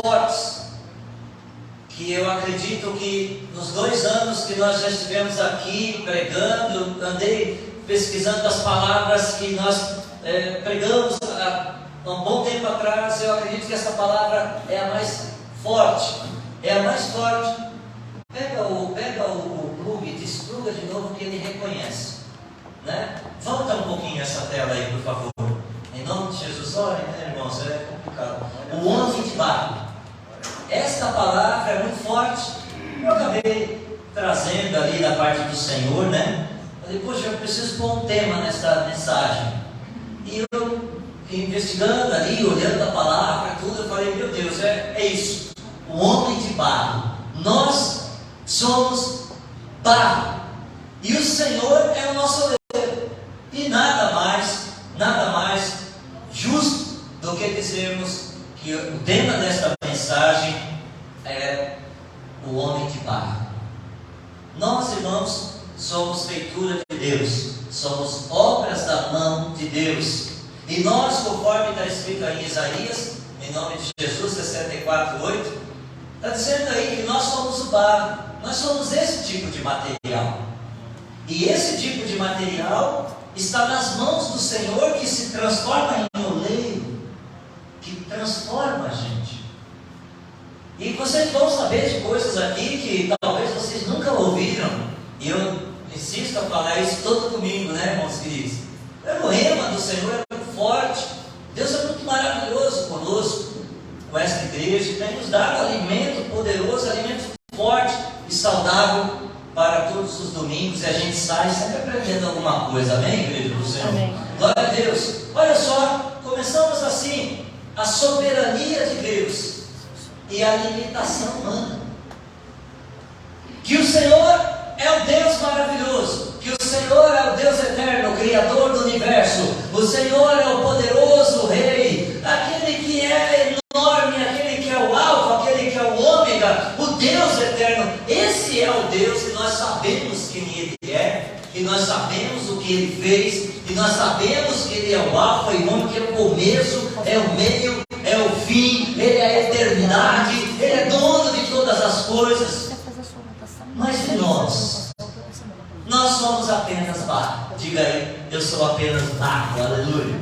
fortes, que eu acredito que nos 2 anos que nós já estivemos aqui pregando, andei pesquisando as palavras que nós pregamos há um bom tempo atrás. Eu acredito que essa palavra é a mais forte, Pega o plug, despluga de novo que ele reconhece, né? Volta um pouquinho essa tela aí, por favor, em nome de Jesus. Olha, né, irmãos, é complicado. O homem de barro. Esta palavra é muito forte. Eu acabei trazendo ali da parte do Senhor, né? Falei, poxa, eu preciso pôr um tema nesta mensagem. E eu, investigando ali, olhando a palavra, tudo, eu falei, meu Deus, é isso. O homem de barro. Nós somos barro. E o Senhor é o nosso oleiro. E nada mais justo do que dizermos que o tema desta mensagem é o homem de barro. Nós, irmãos, somos feitura de Deus, somos obras da mão de Deus. E nós, conforme está escrito aí em Isaías, em nome de Jesus, 64:8, está dizendo aí que nós somos o barro, nós somos esse tipo de material. E esse tipo de material está nas mãos do Senhor, que se transforma em oleiro, que transforma a gente. E vocês vão saber de coisas aqui que talvez vocês nunca ouviram. E eu insisto a falar isso todo domingo, né, irmãos queridos? O rema do Senhor é muito forte. Deus é muito maravilhoso conosco, com esta igreja, que tem nos dado alimento poderoso, alimento forte e saudável para todos os domingos. E a gente sai sempre aprendendo alguma coisa. Amém, igreja do Senhor? Amém. Glória a Deus. Olha só, começamos assim: a soberania de Deus e a limitação humana. Que o Senhor é o Deus maravilhoso, que o Senhor é o Deus eterno, Criador do universo. O Senhor é o poderoso Rei, aquele que é enorme, aquele que é o Alfa, aquele que é o Ômega, o Deus eterno. Esse é o Deus que nós sabemos quem Ele é, que nós sabemos o que Ele fez, e nós sabemos que Ele é o Alfa e o Ômega, que é o começo, é o meio, é o fim, Ele é a eternidade, Ele é dono de todas as coisas. Mas de nós somos apenas barro. Diga aí, eu sou apenas barro, aleluia.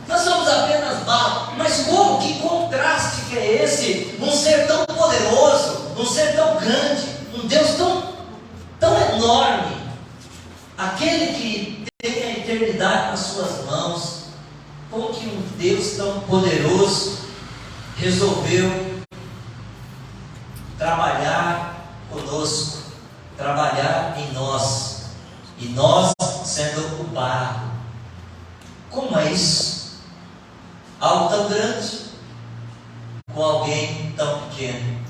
Nós somos apenas barro. Mas como, que contraste que é esse? Um ser tão poderoso, um ser tão grande, um Deus tão enorme, aquele que tem a eternidade nas suas mãos. Como que um Deus tão poderoso resolveu trabalhar conosco, trabalhar em nós, e nós sendo o barro? Como é isso? Algo tão grande com alguém tão pequeno,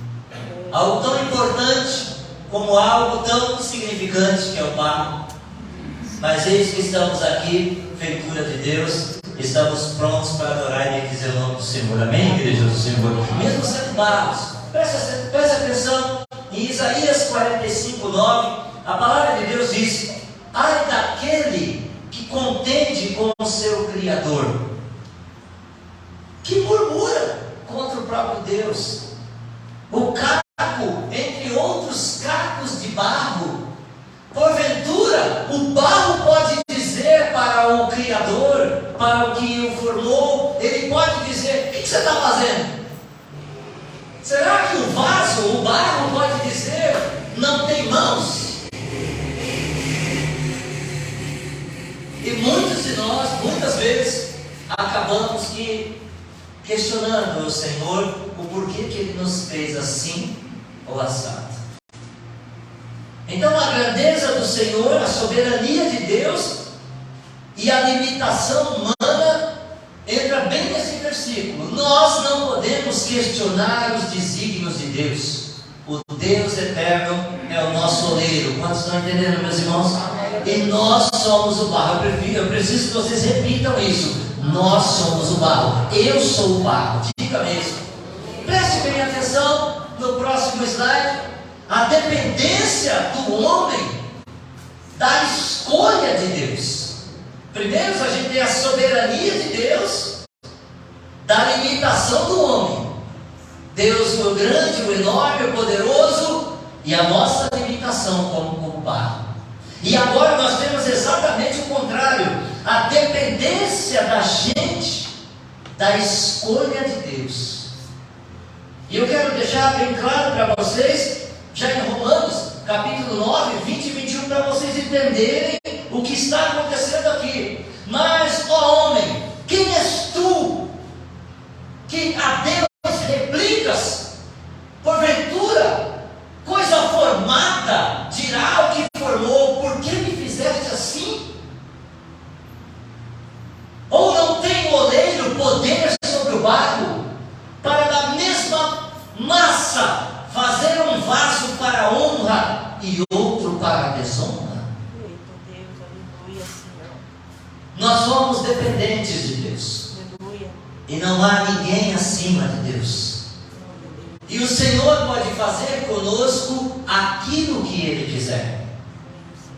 algo tão importante como algo tão insignificante que é o barro. Mas eis que estamos aqui, feitura de Deus, estamos prontos para adorar e bendizer o nome do Senhor. Amém, igreja do Senhor? Mesmo sendo barros, preste atenção. Em Isaías 45:9, a palavra de Deus diz: ai daquele que contende com o seu Criador, que murmura contra o próprio Deus. O caco entre outros cacos de barro. Porventura, o barro pode dizer para o Criador, para o que o formou, ele pode dizer: o que você está fazendo? Será que o vaso, o barro pode dizer: não tem mãos? E muitos de nós, muitas vezes, acabamos questionando o Senhor, o porquê que Ele nos fez assim ou assado. Então a grandeza do Senhor, a soberania de Deus e a limitação humana entra bem nesse versículo. Nós não podemos questionar os desígnios de Deus. O Deus eterno é o nosso oleiro. Quantos estão entendendo, meus irmãos? E nós somos o barro. Eu preciso que vocês repitam isso. Nós somos o barro. Eu sou o barro. Diga mesmo. Preste bem atenção no próximo slide. A dependência do homem da escolha de Deus. Primeiro a gente tem a soberania de Deus, da limitação do homem. Deus, o grande, o enorme, o poderoso, e a nossa limitação como barro. E agora nós temos exatamente o contrário, a dependência da gente, da escolha de Deus. E eu quero deixar bem claro para vocês, já em Romanos, capítulo 9, 20 e 21, para vocês entenderem o que está acontecendo aqui. Mas, ó homem, quem és tu, que a Deus replicas? Porventura, coisa formada dirá o que formou, por que me fizeste assim? Ou não tem o oleiro poder sobre o barro, para da mesma massa fazer um vaso para a honra e outro para a desonra? Nós somos dependentes de Deus, e não há ninguém acima de Deus. E o Senhor pode fazer conosco aquilo que Ele quiser.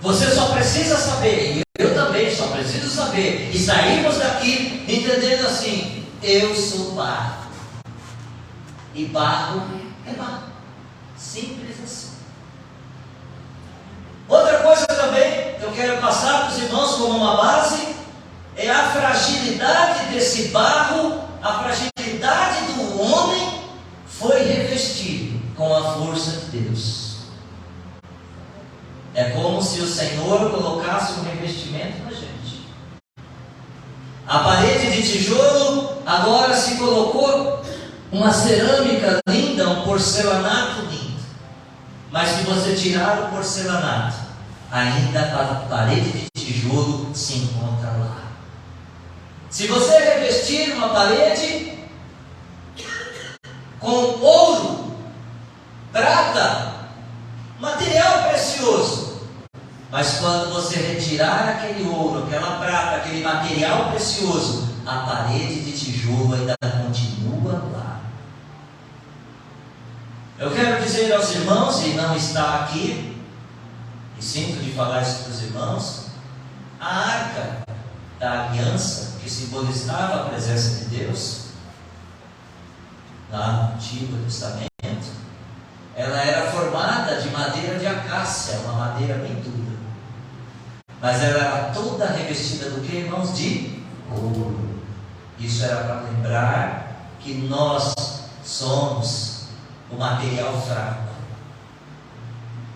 Você só precisa saber, e eu também só preciso saber, e sairmos daqui entendendo assim: eu sou barro, e barro é barro, simples assim. Outra coisa também que eu quero passar para os irmãos como uma base, é a fragilidade desse barro, a fragilidade do homem foi revestido com a força de Deus. É como se o Senhor colocasse um revestimento na gente. A parede de tijolo agora se colocou uma cerâmica linda, um porcelanato lindo. Mas se você tirar o porcelanato, ainda a parede de tijolo se encontra lá. Se você revestir uma parede com ouro, prata, material precioso, mas quando você retirar aquele ouro, aquela prata, aquele material precioso, a parede de tijolo ainda continua lá. Eu quero dizer aos irmãos, e não está aqui, e sinto de falar isso para os irmãos, a arca da aliança, que simbolizava a presença de Deus, lá no Antigo Testamento, ela era formada de madeira de acácia, uma madeira bem dura, mas ela era toda revestida do que, irmãos? De ouro. Isso era para lembrar que nós somos o material fraco,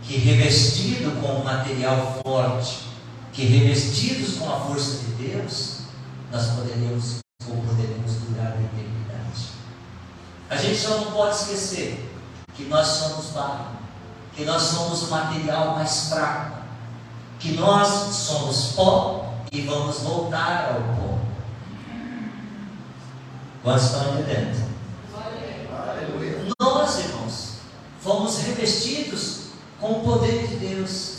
que revestido com o material forte, que revestidos com a força de Deus, nós poderemos durar a eternidade. A gente só não pode esquecer que nós somos barro, que nós somos o material mais fraco, que nós somos pó e vamos voltar ao pó. Quantos estão entendendo? Nós, irmãos, fomos revestidos com o poder de Deus.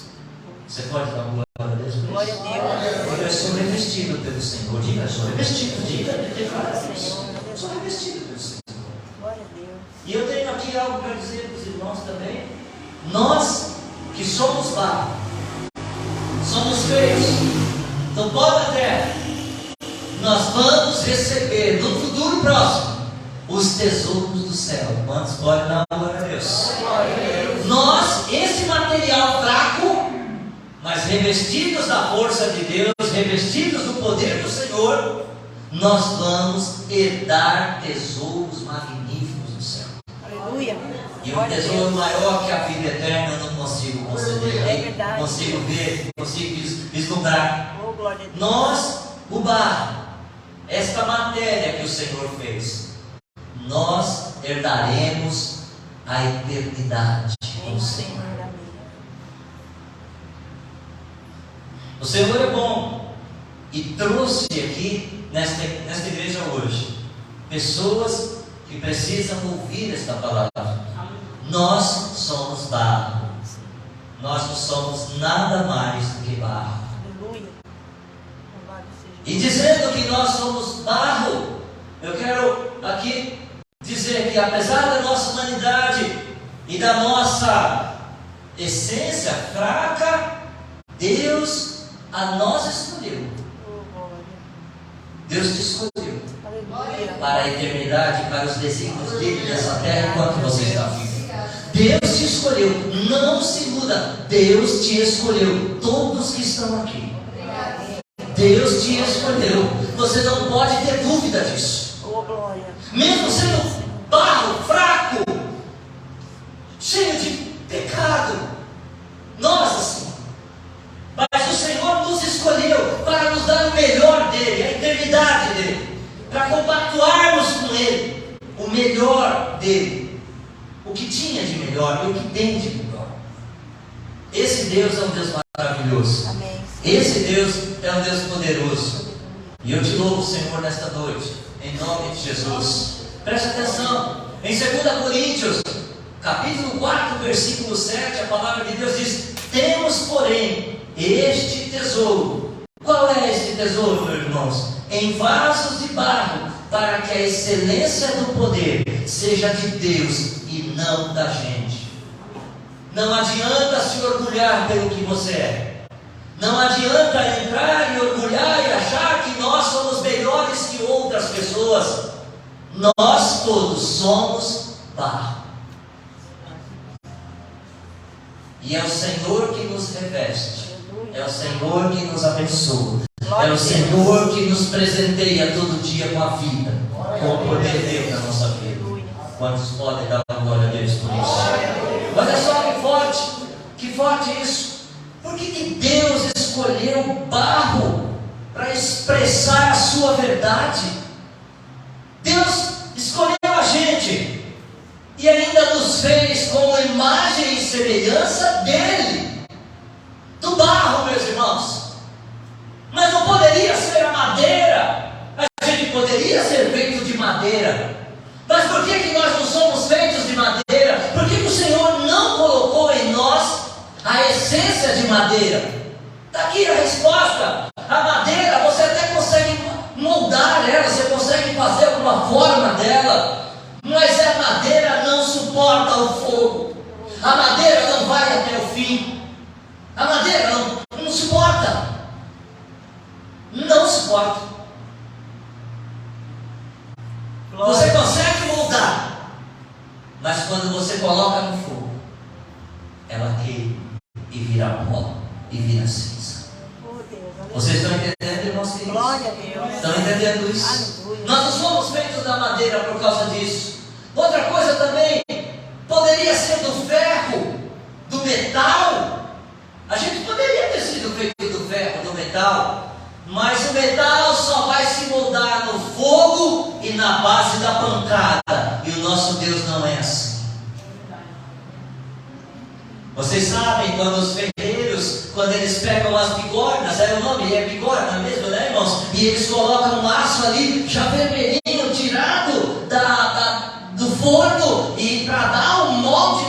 Você pode dar uma glória a Deus? Glória a Deus. Eu sou revestido pelo Senhor. Diga, eu sou revestido. Diga, eu sou revestido pelo Senhor. Glória a Deus. E eu tenho aqui algo para dizer para os irmãos também. Nós que somos barro, somos feios do pó da terra, nós vamos receber no futuro próximo os tesouros do céu. Quantos podem dar glória a Deus? Nós, esse material fraco, mas revestidos da força de Deus, revestidos do poder do Senhor, nós vamos herdar tesouros magníficos do céu. Aleluia. E um tesouro maior que a vida eterna eu não consigo conceder. É verdade. Consigo ver, consigo vislumbrar. Oh, glória a Deus. Nós, o barro, esta matéria que o Senhor fez, nós herdaremos a eternidade com o Senhor. O Senhor é bom e trouxe aqui nesta igreja hoje pessoas que precisam ouvir esta palavra. Nós somos barro, nós não somos nada mais do que barro. Aleluia. E dizendo que nós somos barro, eu quero aqui dizer que apesar da nossa humanidade e da nossa essência fraca, Deus a nós escolheu. Deus te escolheu. para a eternidade, para os desígnios dele nessa terra enquanto você está vivo. Deus te escolheu, não se iluda. Deus te escolheu, todos que estão aqui. Deus te escolheu, você não pode ter dúvida disso. Oh, glória. Mesmo sendo barro, fraco, cheio de pecado, nós assim. Mas o Senhor nos escolheu para nos dar o melhor dele, a eternidade dele, para compactuarmos com ele, o melhor dele, o que tinha de melhor e o que tem de melhor. Esse Deus é um Deus maravilhoso. Amém. Esse Deus é um Deus poderoso. E eu te louvo, Senhor, nesta noite, em nome de Jesus. Preste atenção, em 2 Coríntios, capítulo 4, versículo 7, a palavra de Deus diz: temos, porém, este tesouro. Qual é este tesouro, meus irmãos? Em vasos de barro, para que a excelência do poder seja de Deus e não da gente. Não adianta se orgulhar pelo que você é. Não adianta entrar e orgulhar e achar que nós somos melhores que outras pessoas. Nós todos somos barro. E é o Senhor que nos reveste. É o Senhor que nos abençoa. É o Senhor que nos presenteia todo dia com a vida, com o poder dele na nossa vida. Quantos podem dar glória a Deus por isso? Olha só que forte isso. Por que Deus escolheu o barro para expressar a sua verdade? Deus escolheu a gente e ainda nos fez como imagem e semelhança dele, do barro, meus irmãos. Mas não poderia ser a madeira. A gente poderia ser feito de madeira. Mas por que nós não somos feitos de madeira? Por que o Senhor não colocou em nós a essência de madeira? Está aqui a resposta. A madeira, você até consegue moldar ela, você consegue fazer alguma forma dela, mas a madeira não suporta o fogo. A madeira não vai até o fim. A madeira não suporta. Não suporta. Você consegue moldar, mas quando você coloca no fogo, ela queima e vira pó e vira cinza. Vocês estão entendendo, irmãos queridos? Glória a Deus. Estão entendendo isso? Aleluia. Nós não somos feitos da madeira por causa disso. Outra coisa também, poderia ser do ferro, do metal. A gente poderia ter sido feito do ferro, do metal, mas o metal só vai se moldar no fogo e na base da pancada. E o nosso Deus não é assim. Vocês sabem quando os ferreiros, quando eles pegam as bigornas, o nome é bigorna mesmo, né, irmãos? E eles colocam um laço ali, já vermelhinho, tirado do forno, e para dar um molde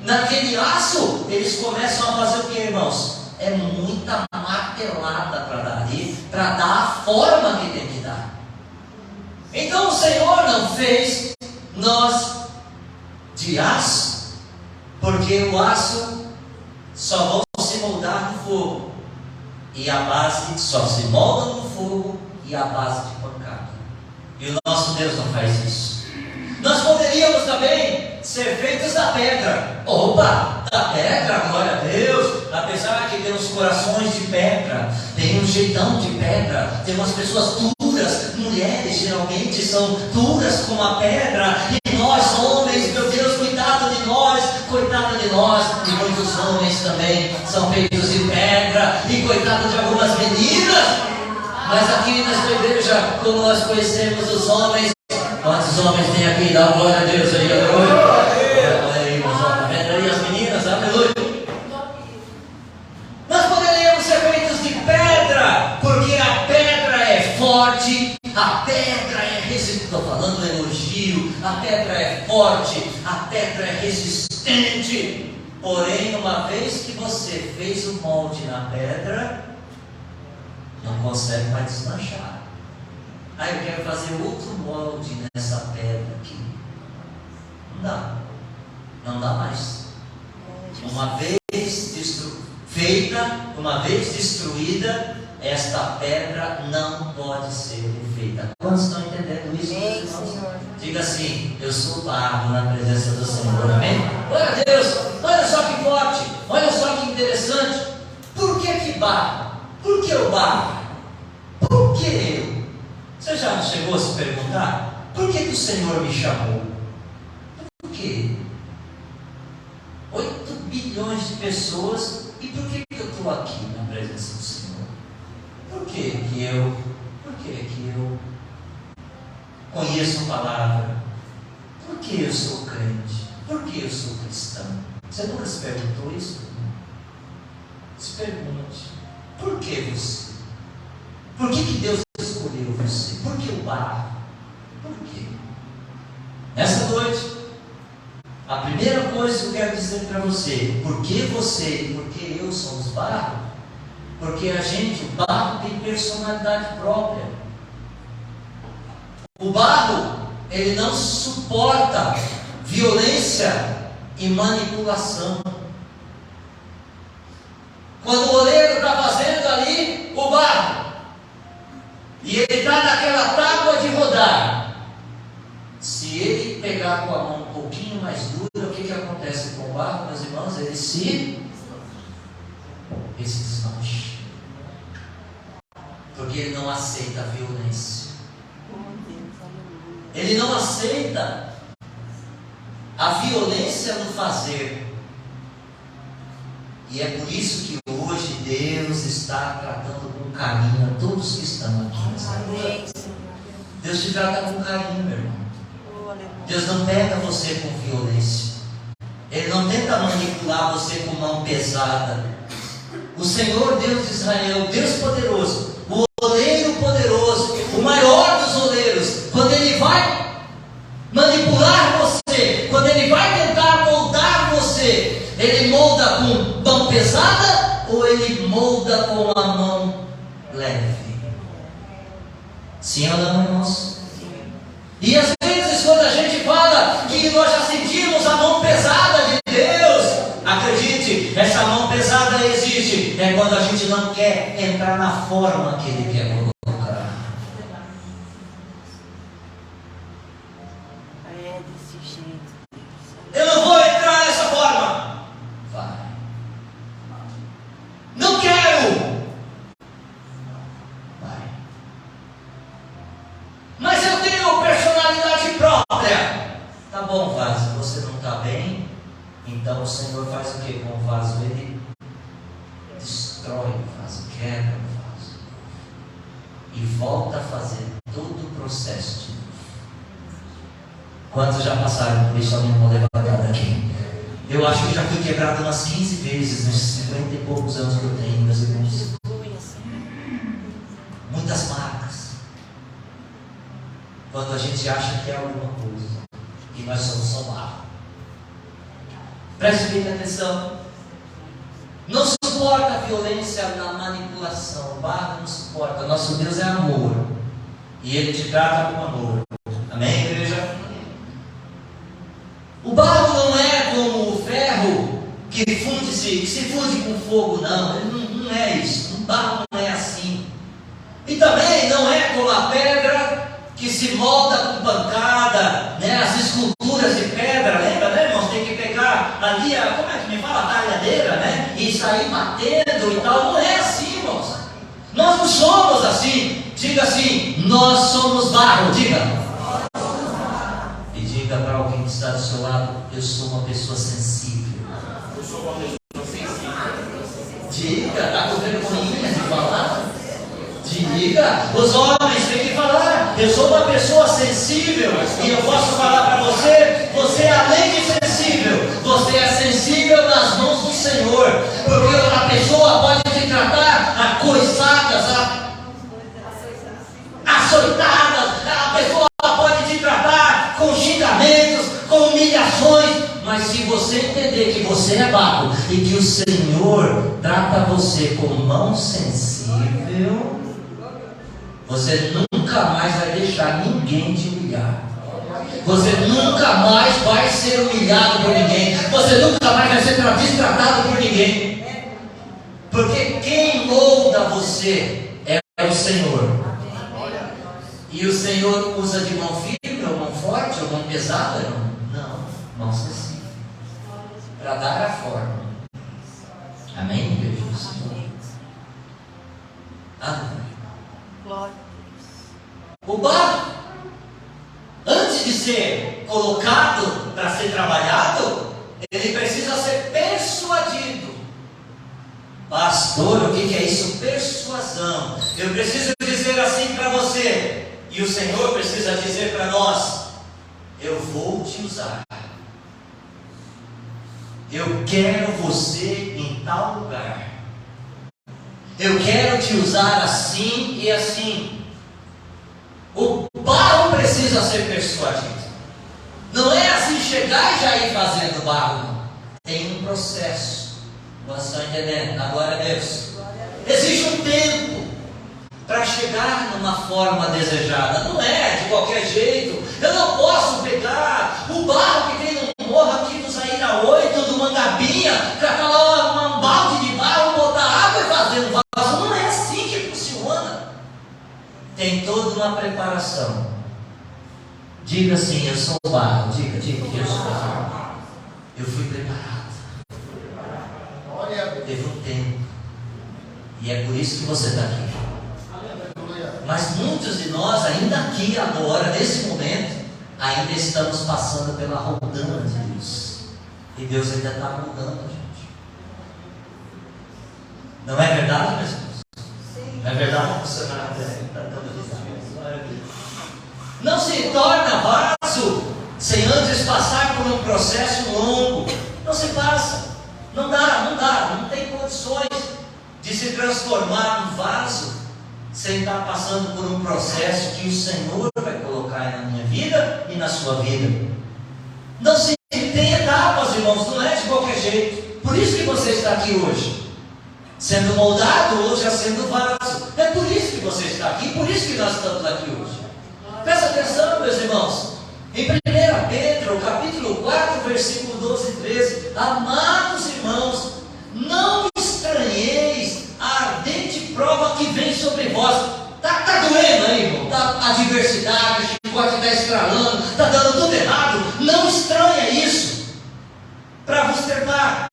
naquele laço, eles começam a fazer o que, irmãos? É muita martelada para dar ali, para dar a forma que tem que dar. Então o Senhor não fez nós de aço, porque o aço só vão se moldar no fogo, e a base só se molda no fogo e a base de pancada. E o nosso Deus não faz isso. Nós poderíamos também ser feitos da pedra. Opa, da pedra, glória a Deus. Apesar que tem uns corações de pedra, tem um jeitão de pedra, tem umas pessoas duras, mulheres geralmente são duras como a pedra, e nós homens, meu Deus, coitado de nós, e muitos homens também são feitos de pedra, e coitado de algumas meninas. Mas aqui nesta igreja, como nós conhecemos os homens, quantos homens tem aqui? Dá glória a Deus aí, aleluia. Olha aí, irmãos, tá vendo aí as meninas? Aleluia. Nós poderíamos ser feitos de pedra, porque a pedra é forte, a pedra é resistente. Estou falando elogio, a pedra é forte, a pedra é resistente. Porém, uma vez que você fez o molde na pedra, não consegue mais desmanchar. Eu quero fazer outro molde nessa pedra aqui. Não dá. Não dá mais. Uma vez feita, uma vez destruída, esta pedra não pode ser refeita. Quantos estão entendendo Diga assim: eu sou barro na presença do Senhor. Amém? Glória a Deus. Olha só que forte. Olha só que interessante. Por que barro? Por que o barro? Por que eu? Você já chegou a se perguntar? Por que o Senhor me chamou? Por quê? 8 bilhões de pessoas. E por que eu estou aqui na presença do Senhor? Por que eu? Por que eu conheço a palavra? Por que eu sou crente? Por que eu sou cristão? Você nunca se perguntou isso? Se pergunte. Por que você? Por que Deus escolheu você? Por que o barro? Por quê? Nessa noite, a primeira coisa que eu quero dizer para você: por que você e por que eu somos barro? Porque o barro tem personalidade própria. O barro, ele não suporta violência e manipulação. Quando o oleiro está fazendo ali o barro, e ele está naquela tábua de rodar, se ele pegar com a mão um pouquinho mais dura, o que acontece com o barro, meus irmãos? Ele se desmancha, porque ele não aceita a violência, ele não aceita a violência no fazer. E é por isso que hoje Deus está tratando com carinho a todos que estão aqui nessa noite. Deus te trata com carinho, meu irmão. Deus não pega você com violência. Ele não tenta manipular você com mão pesada. O Senhor Deus de Israel, Deus poderoso, o oleiro poderoso, o maior dos oleiros, quando Ele vai manipular você, quando Ele vai tentar moldar você, Ele molda com mão pesada ou Ele molda com a mão leve? Sim ou não, irmãos? E às vezes, quando a gente fala que nós já sentimos a mão pesada de Deus, acredite, essa mão pesada existe. É quando a gente não quer entrar na forma que Ele quer colocar. É desse jeito. Eu não vou entrar nessa forma. Vai. Não quero. Vai. Mas eu tenho personalidade própria. Tá bom, vaso, você não está bem? Então o Senhor faz o que com o vaso? Ele destrói o vaso, quebra o vaso e volta a fazer todo o processo de novo. Quantos já passaram por isso? Alguém não levantar aqui? Eu acho que já fui quebrado umas 15 vezes nesses 50 e poucos anos que eu tenho, meus irmãos. Muitas marcas. Quando a gente acha que é alguma coisa, e nós somos só barro. Preste bem atenção. Não suporta a violência na manipulação. O barro não suporta. Nosso Deus é amor, e Ele te trata com amor. Amém, igreja? O barro não é como o ferro que se funde com fogo, não. Ele não é isso. O barro não é assim. E também não é como a pedra que se molda com pancada, né? As esculturas de pedra, lembra, né, irmãos? Tem que pegar ali como é que me fala? A talhadeira, né? E sair batendo e tal. Não é assim, irmãos. Nós não somos assim. Diga assim: nós somos barro. Diga. E diga para alguém que está do seu lado: eu sou uma pessoa sensível. Eu sou uma pessoa sensível. Diga, está com vergonhinha de falar? Diga, os homens têm que falar: eu sou uma pessoa sensível. E eu posso falar para você: você além de sensível, você é sensível nas mãos do Senhor. Porque a pessoa pode te tratar a coisadas, açoitadas, a pessoa pode te tratar com xingamentos, com humilhações. Mas se você entender que você é barro e que o Senhor trata você com mão sensível, você nunca mais vai deixar ninguém te humilhar. Você nunca mais vai ser humilhado por ninguém. Você nunca mais vai ser destratado por ninguém. Porque quem molda você é o Senhor. E o Senhor usa de mão firme ou mão forte, ou mão pesada, irmão? Não, mãos assim, para dar a forma. Amém, igreja? Amém. Amém. Glória. O barro, antes de ser colocado para ser trabalhado, ele precisa ser persuadido. Pastor, o que é isso? Persuasão. Eu preciso dizer assim para você, e o Senhor precisa dizer para nós: eu vou te usar. Eu quero você em tal lugar. Eu quero te usar assim e assim. O barro precisa ser persuadido. Não é assim chegar e já ir fazendo barro. Tem um processo. Vocês estão entendendo? Agora, Deus, existe um tempo para chegar numa forma desejada. Não é de qualquer jeito. Eu não posso pegar o barro que tem no morro aqui do Zaira 8, do Mangabinha, catar lá um balde de barro, botar água e fazer um vaso. Não é assim que funciona. Tem toda uma preparação. Diga assim: eu sou barro. Diga, eu sou barro. Eu fui preparado. Teve um tempo. E é por isso que você está aqui. Mas muitos de nós, ainda aqui, agora, nesse momento, ainda estamos passando pela roldana de Deus. E Deus ainda está moldando a gente. Não é verdade, meus irmãos? Não é verdade? Você não se torna vaso sem antes passar por um processo longo. Não se passa. Não dá, não tem condições de se transformar num vaso sem estar passando por um processo que o Senhor vai colocar na minha vida e na sua vida. Não se tem etapas, irmãos, não é de qualquer jeito. Por isso que você está aqui hoje, sendo moldado ou já sendo vaso. É por isso que você está aqui, por isso que nós estamos aqui hoje. Presta atenção, meus irmãos. Em 1 Pedro, capítulo 4, versículo 12 e 13. Amados irmãos, não estranheis a ardente prova que vem sobre vós. Está doendo aí, irmão? A adversidade, o chicote está estralando, está dando tudo errado. Não estranha isso para vos tentar,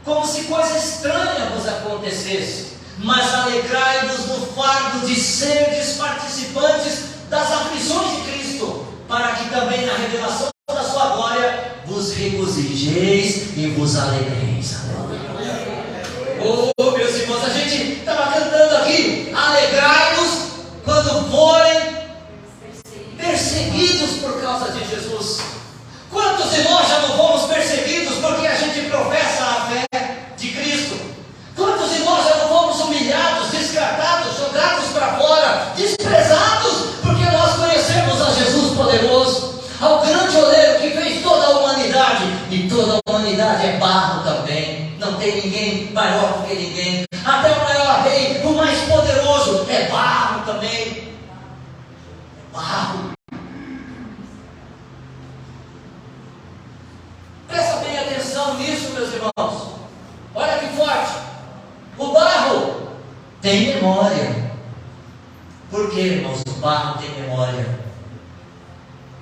como se coisa estranha vos acontecesse. Mas alegrai-vos no fardo de serdes participantes das aflições de Cristo, para que também na revelação da sua glória vos regozijeis e vos alegreis. Oh, meus irmãos, a gente estava cantando aqui: alegrai-vos quando forem perseguidos por causa de Jesus. Quantos de nós já não fomos perseguidos porque a gente professa a fé de Cristo? Quantos de nós já não fomos humilhados, descartados, jogados para fora, desprezados, porque nós conhecemos a Jesus poderoso, ao grande oleiro que fez toda a humanidade, e toda a humanidade é barro também. Não tem ninguém maior do que ninguém. Até o maior rei, o mais poderoso, é barro também. Barro. Presta bem atenção nisso, meus irmãos. Olha que forte. O barro tem memória. Por que, irmãos, o barro tem memória?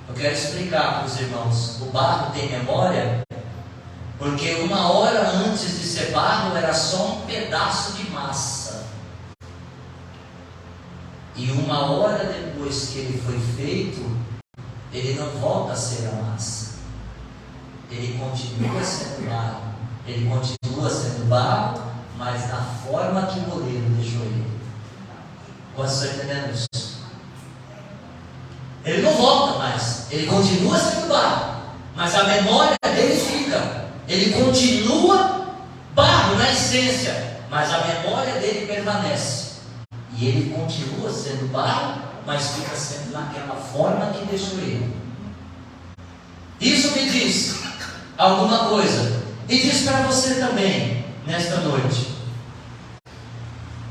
Eu quero explicar para os irmãos. O barro tem memória porque uma hora antes de ser barro era só um pedaço de massa. E uma hora depois que ele foi feito, ele não volta a ser a massa. Ele continua sendo barro. Ele continua sendo barro, mas na forma que o oleiro deixou ele. Você está entendendo isso? Ele não volta mais. Ele continua sendo barro, mas a memória dele fica. Ele continua barro na essência, mas a memória dele permanece. E ele continua sendo barro, mas fica sendo naquela forma que deixou ele. Isso me diz alguma coisa. E diz para você também, nesta noite: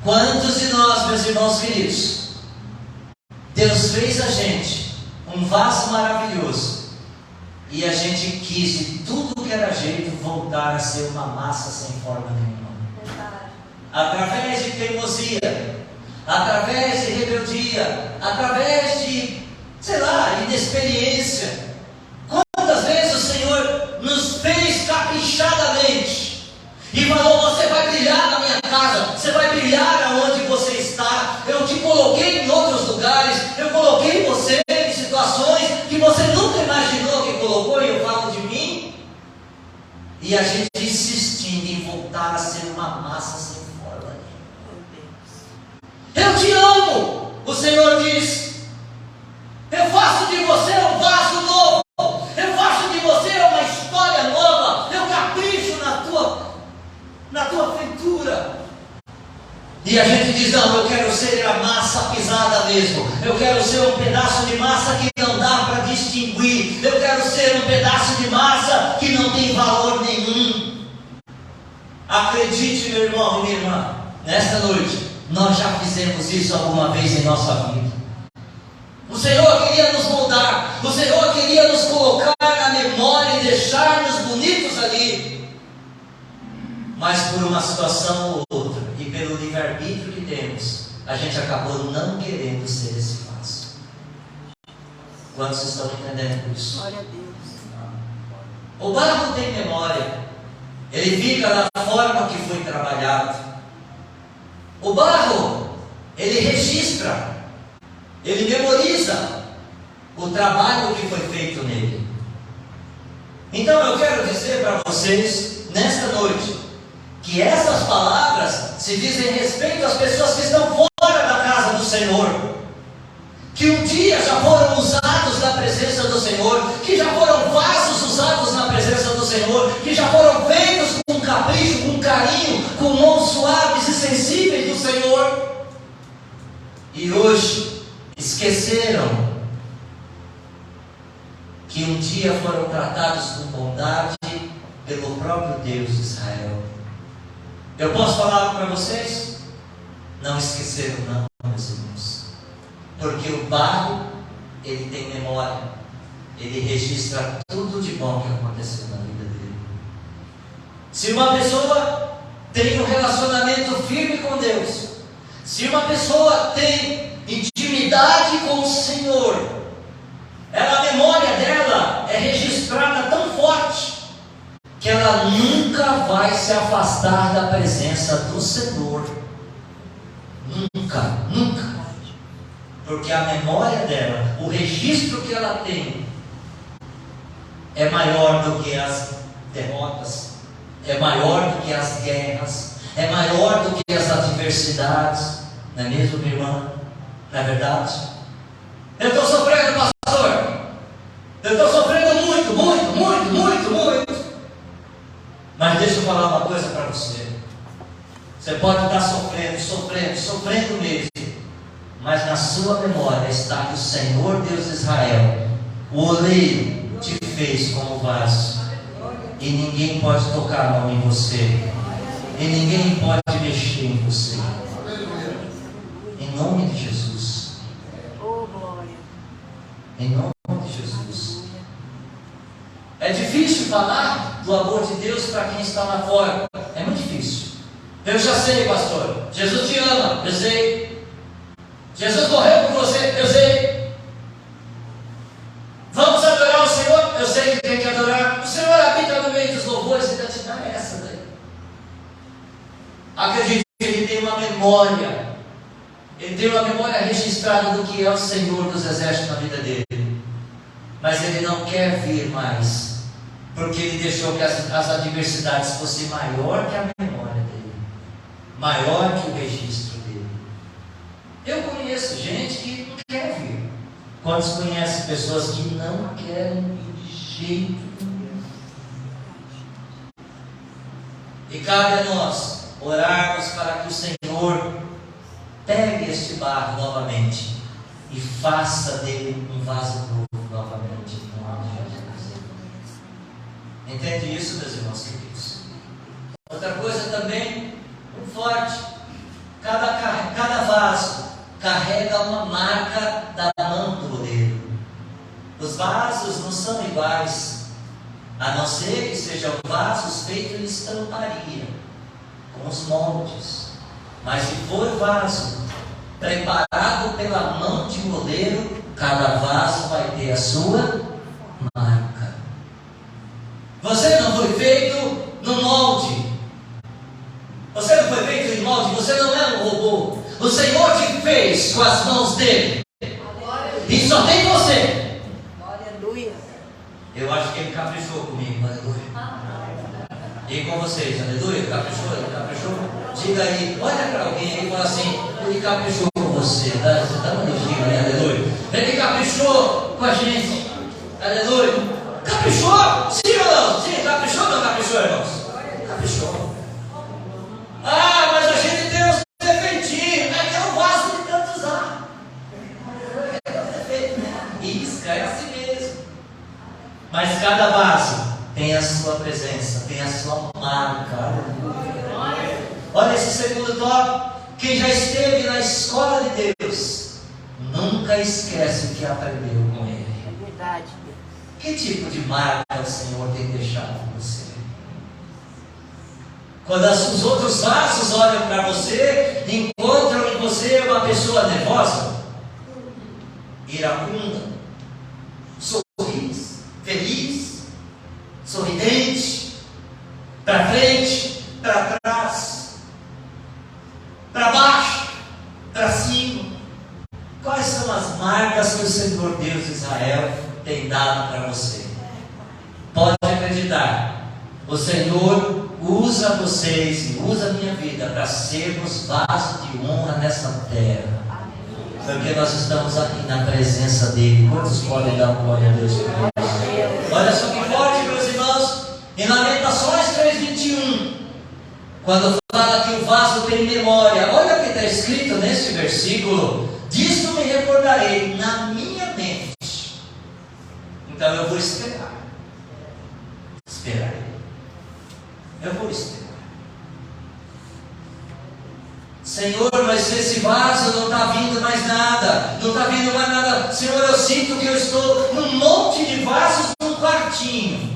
quantos de nós, meus irmãos queridos, Deus fez a gente um vaso maravilhoso, e a gente quis de tudo que era jeito voltar a ser uma massa sem forma nenhuma. Através de teimosia, através de rebeldia, através de, sei lá, inexperiência, E a gente insistindo em voltar a ser uma massa sem forma. Eu te amo, o Senhor diz. Eu faço de você um vaso novo. Eu faço de você uma história nova. Eu capricho na tua feitura. E a gente diz, não, eu quero ser a massa pisada mesmo. Eu quero ser um pedaço de massa que não dá para distinguir. Eu quero ser um pedaço de massa que não tem valor nenhum. Acredite, meu irmão e minha irmã, nesta noite, nós já fizemos isso alguma vez em nossa vida. O Senhor queria nos moldar. O Senhor queria nos colocar na memória e deixar-nos bonitos ali. Mas por uma situação ou outra, e pelo livre-arbítrio que temos, a gente acabou não querendo ser esse vaso. Quantos estão entendendo isso? Glória a Deus. O barro tem memória. Ele fica da forma que foi trabalhado. O barro, ele registra, ele memoriza o trabalho que foi feito nele. Então eu quero dizer para vocês, nesta noite, que essas palavras se dizem respeito às pessoas que estão fora da casa do Senhor, que um dia já foram usados na presença do Senhor, que já foram vasos usados na presença do Senhor, que já foram feitos com capricho, com carinho, com mãos suaves e sensíveis do Senhor, e hoje esqueceram que um dia foram tratados com bondade pelo próprio Deus de Israel. Eu posso falar para vocês? Não esqueceram não, meus irmãos. Porque o barro, ele tem memória. Ele registra tudo de bom que aconteceu na vida dele. Se uma pessoa tem um relacionamento firme com Deus, se uma pessoa tem intimidade com o Senhor, a memória dela é registrada tão forte que ela nunca vai se afastar da presença do Senhor. Nunca, nunca. Porque a memória dela, o registro que ela tem, é maior do que as derrotas, é maior do que as guerras, é maior do que as adversidades. Não é mesmo, minha irmã? Não é verdade? Eu estou sofrendo, pastor. Eu estou sofrendo muito, muito, muito, muito, muito. Mas deixa eu falar uma coisa para você. Você pode estar sofrendo mesmo. Mas na sua memória está que o Senhor Deus de Israel, o oleiro, te fez como vaso. E ninguém pode tocar a mão em você. E ninguém pode mexer em você. Em nome de Jesus. Oh, glória. Em nome de Jesus. É difícil falar do amor de Deus para quem está lá fora. É muito difícil. Eu já sei, pastor. Jesus te ama. Eu sei. Jesus morreu por você. Eu sei. Vamos adorar o Senhor. Eu sei que tem que adorar. O Senhor habita no meio dos louvores. Ainda te dá essa daí. Acredite que Ele tem uma memória. Ele tem uma memória registrada do que é o Senhor dos exércitos na vida dele. Mas Ele não quer vir mais, porque Ele deixou que as adversidades fossem maior que a memória dele, maior que o registro dele. Eu conheço gente que não quer vir. Quantos conhecem pessoas que não querem vir de jeito nenhum? E cabe a nós orarmos para que o Senhor pegue este barro novamente e faça dele um vaso novo novamente. Entende isso, meus irmãos queridos? Outra coisa também muito forte: cada vaso carrega uma marca da mão do oleiro. Os vasos não são iguais, a não ser que sejam vasos feitos em estamparia, com os moldes. Mas se for vaso preparado pela mão de um oleiro, cada vaso vai ter a sua marca. Você não foi feito no molde. Você não foi feito em molde. Você não é um robô. O Senhor te fez com as mãos dele. E só tem você. Aleluia. Eu acho que Ele caprichou comigo. Aleluia. E com vocês, aleluia, caprichou, ele caprichou. Diga aí, olha para alguém e fala assim, ele caprichou com você, dá uma elogio, né? Aleluia. Ele caprichou com a gente, aleluia. Caprichou, sim ou não? Sim, caprichou ou não caprichou, irmãos? Caprichou. Ah, mas a gente tem uns defeitinhos, é que é um vaso de tanto usar. Isso, é assim mesmo. Mas cada vaso tem a sua presença, tem a sua marca. Olha esse segundo tópico. Quem já esteve na escola de Deus nunca esquece o que aprendeu com Ele. É verdade. Que tipo de marca o Senhor tem deixado em você? Quando os outros vasos olham para você, encontram em você uma pessoa nervosa, iracunda, sorriso, feliz, sorridente, para frente, para trás, para baixo, para cima. Quais são as marcas que o Senhor Deus de Israel tem dado para você? Pode acreditar, o Senhor usa vocês e usa a minha vida para sermos vasos de honra nessa terra, porque nós estamos aqui na presença dEle. Quantos podem dar glória a Deus por isso? Olha só que forte, meus irmãos, em Lamentações 3:21, quando fala que o vaso tem memória, olha o que está escrito nesse versículo: disto me recordarei na minha mente. Então eu vou esperar. Esperarei. Eu vou esperar. Senhor, mas esse vaso não está vindo mais nada. Não está vindo mais nada. Senhor, eu sinto que eu estou num monte de vasos num quartinho.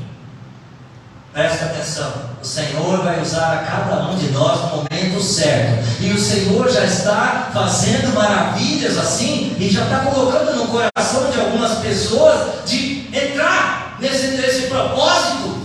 Presta atenção. O Senhor vai usar a cada um de nós no momento certo. E o Senhor já está fazendo maravilhas assim. E já está colocando no coração de algumas pessoas de entrar nesse propósito.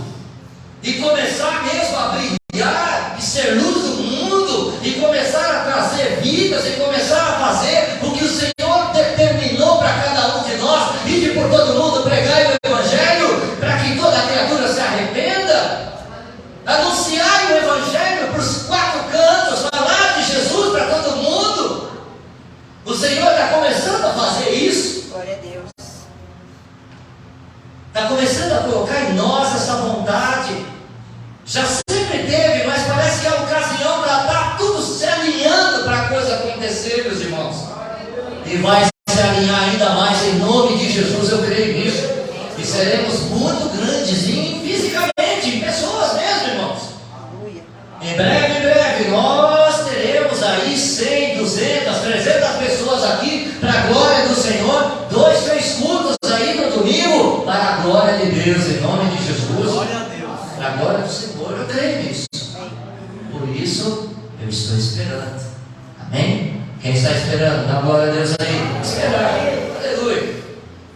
E começar mesmo a brilhar. E ser luz do mundo. E começar a trazer vidas. E começar a fazer o que o Senhor determinou para cada um de nós. E de por todo mundo pregar o Evangelho. Para que toda criatura se arrependa. Anunciar o Evangelho para os quatro cantos. Falar de Jesus para todo mundo. O Senhor está começando a fazer isso. Glória a Deus. Está começando a colocar em nós essa vontade. Já sempre teve, mas parece que é a ocasião para estar tudo se alinhando para a coisa acontecer, meus irmãos. E vai se alinhar ainda mais em nome de Jesus, eu creio nisso. E seremos muito grandes fisicamente, em pessoas mesmo, irmãos. Aleluia. Em breve, nós teremos aí 100, 200, 300 pessoas aqui, para a glória do Senhor. 2, 3 cultos aí no domingo, para a glória de Deus, em nome de Jesus. Glória a Deus. Para a glória do Senhor, eu creio nisso. Por isso, eu estou esperando. Amém? Quem está esperando? Dá glória a Deus aí. Esperando. Aleluia.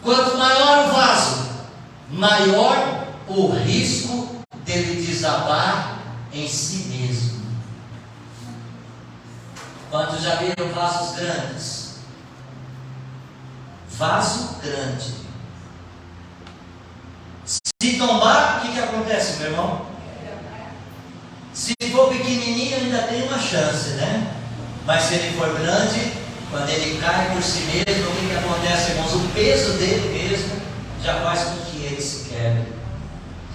Quanto maior o vaso, maior o risco dele desabar em si mesmo. Quantos já viram vasos grandes? Vaso grande. Se tombar, o que acontece, meu irmão? Se for pequenininho, ainda tem uma chance, né? Mas se ele for grande, quando ele cai por si mesmo, o que acontece, irmãos? O peso dele mesmo já faz com que ele se quebre.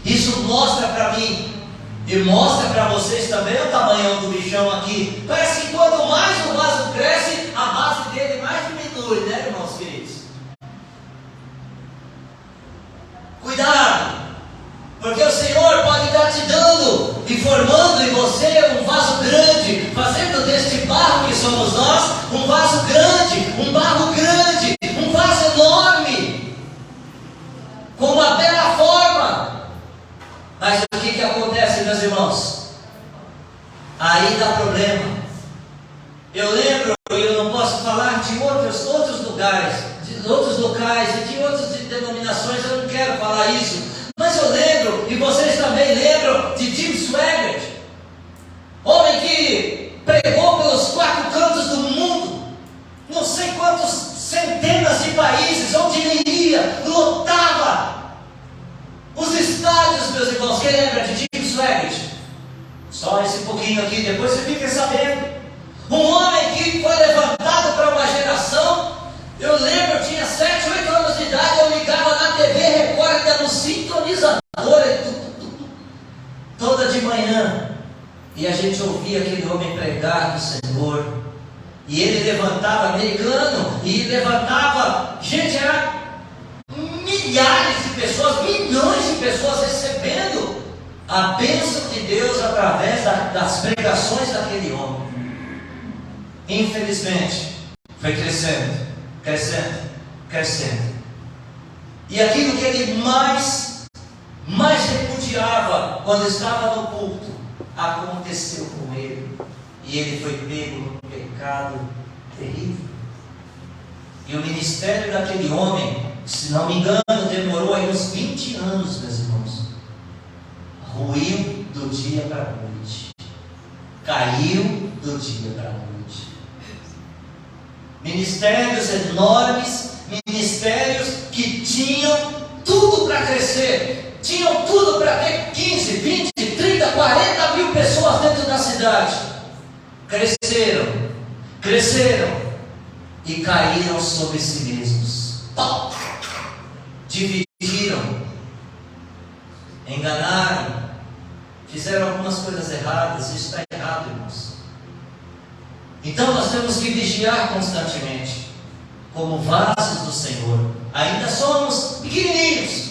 Isso mostra para mim e mostra para vocês também o tamanho do bichão aqui. Parece que quanto mais o vaso cresce, a base dele mais diminui, né, irmãos queridos? Cuidado, porque o Senhor pode estar te dando e formando em você um vaso grande, fazendo deste barro que somos nós um vaso grande, um barro grande, um vaso enorme, com uma bela forma. Mas o que acontece, meus irmãos? Aí dá problema. Eu lembro, eu não posso falar de outros lugares, de outros locais e de outras denominações, eu não quero falar isso. Mas eu lembro, e vocês também lembram, de Tim Swaggart, homem que pregou pelos quatro cantos do mundo, não sei quantos centenas de países, onde ele ia, lotava os estádios, meus irmãos. Quem lembra de Tim Swaggart? pouquinho aqui, depois você fica sabendo. Um homem que foi levantado para uma geração. Eu lembro, eu tinha 7, 8 anos de idade, eu ligava na TV Record, ainda no sintonizador, toda de manhã, e a gente ouvia aquele homem pregar do Senhor, e ele levantava, americano, e levantava, gente, era milhares de pessoas, milhões de pessoas recebendo a bênção de Deus através das pregações daquele homem. Infelizmente, foi crescendo, crescendo, crescendo, e aquilo que ele mais repudiava quando estava no culto, aconteceu com ele, e ele foi pego num pecado terrível. E o ministério daquele homem, se não me engano, demorou aí uns 20 anos, meus irmãos. Ruiu do dia para a noite, caiu do dia para a noite. Ministérios enormes, ministérios que tinham tudo para crescer, tinham tudo para ter 15, 20, 30, 40 mil pessoas dentro da cidade. Cresceram e caíram sobre si mesmos. Dividiram, enganaram, fizeram algumas coisas erradas. Isso está errado, irmãos. Então nós temos que vigiar constantemente, como vasos do Senhor. Ainda somos pequenininhos,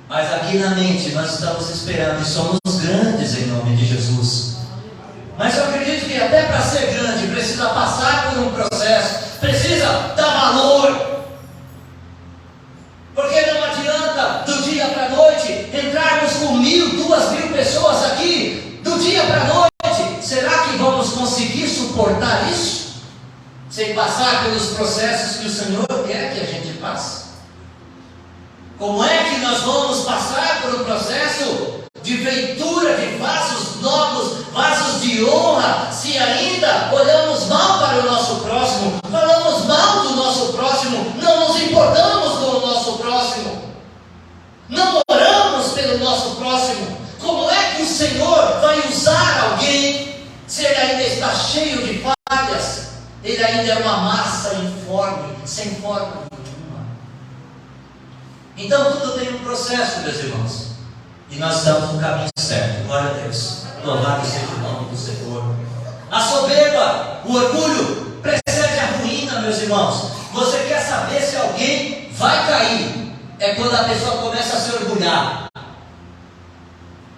mas aqui na mente nós estamos esperando e somos grandes em nome de Jesus. Mas eu acredito que até para ser grande precisa passar por um processo, precisa dar valor. Porque não adianta do dia para a noite entrarmos com 1.000, 2.000 pessoas aqui, do dia para a noite. Será que vamos conseguir suportar isso? Sem passar pelos processos que o Senhor quer que a gente passe? Como é que nós vamos passar por um processo de feitura de vasos novos, vasos de honra, se ainda olhamos mal para o nosso próximo, falamos mal do nosso próximo, não nos importamos com o nosso próximo, não oramos pelo nosso próximo? Como é que o Senhor vai usar alguém se ele ainda está cheio de falhas? Ele ainda é uma massa informe, sem forma nenhuma. Então tudo tem um processo, meus irmãos, e nós estamos no caminho certo. Glória a Deus, louvado seja o nome do Senhor. A soberba, o orgulho precede a ruína, meus irmãos. Você quer saber se alguém vai cair? É quando a pessoa começa a se orgulhar.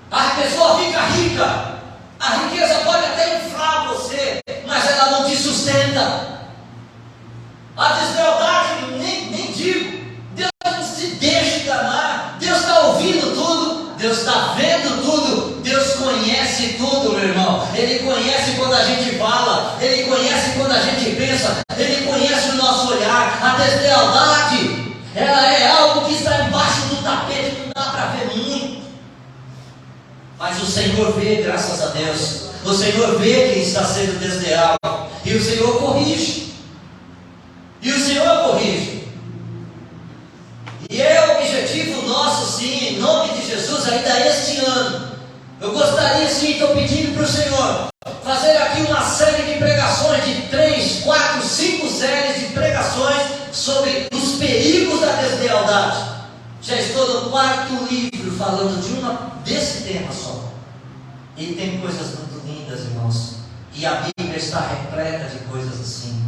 A pessoa fica rica, a riqueza pode até inflar você, mas ela não te sustenta. A deslealdade, nem digo. Deus não se deixa enganar. Deus está ouvindo tudo, Deus está vendo tudo, Deus conhece tudo, meu irmão. Ele conhece quando a gente fala, Ele conhece quando a gente pensa, Ele conhece o nosso olhar. A deslealdade, ela é algo que está embaixo do tapete, não dá para ver muito, mas o Senhor vê, graças a Deus. O Senhor vê quem está sendo desleal, e o Senhor corrige. E é o objetivo nosso, sim, em nome de Jesus, ainda este ano. Eu gostaria, sim, estou pedindo para o Senhor fazer aqui uma série de pregações, de 3, 4, 5 séries de pregações sobre os perigos da deslealdade. Já estou no 4º livro falando desse tema só. E tem coisas muito lindas, irmãos. E a Bíblia está repleta de coisas assim.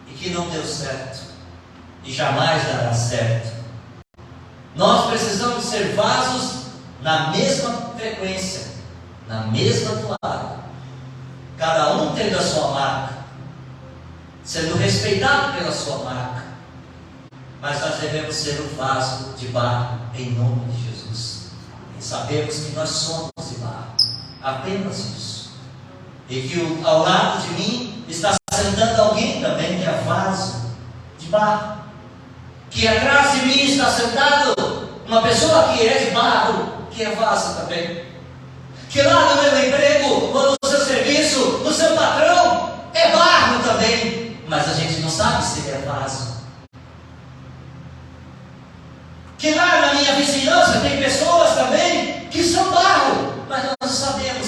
E que não deu certo. E jamais dará certo. Nós precisamos ser vasos na mesma frequência, na mesma toada. Cada um tendo a sua marca, sendo respeitado pela sua marca. Mas nós devemos ser um vaso de barro em nome de Jesus. E sabemos que nós somos de barro. Apenas isso. E que ao lado de mim está sentando alguém também que é vaso de barro. Que atrás de mim está sentado uma pessoa que é de barro, que é vaso também. Que lá no meu emprego, ou no seu serviço, no seu patrão, é barro também. Mas a gente não sabe se ele é vaso. Que lá na minha vizinhança tem pessoas também que são barro, mas nós sabemos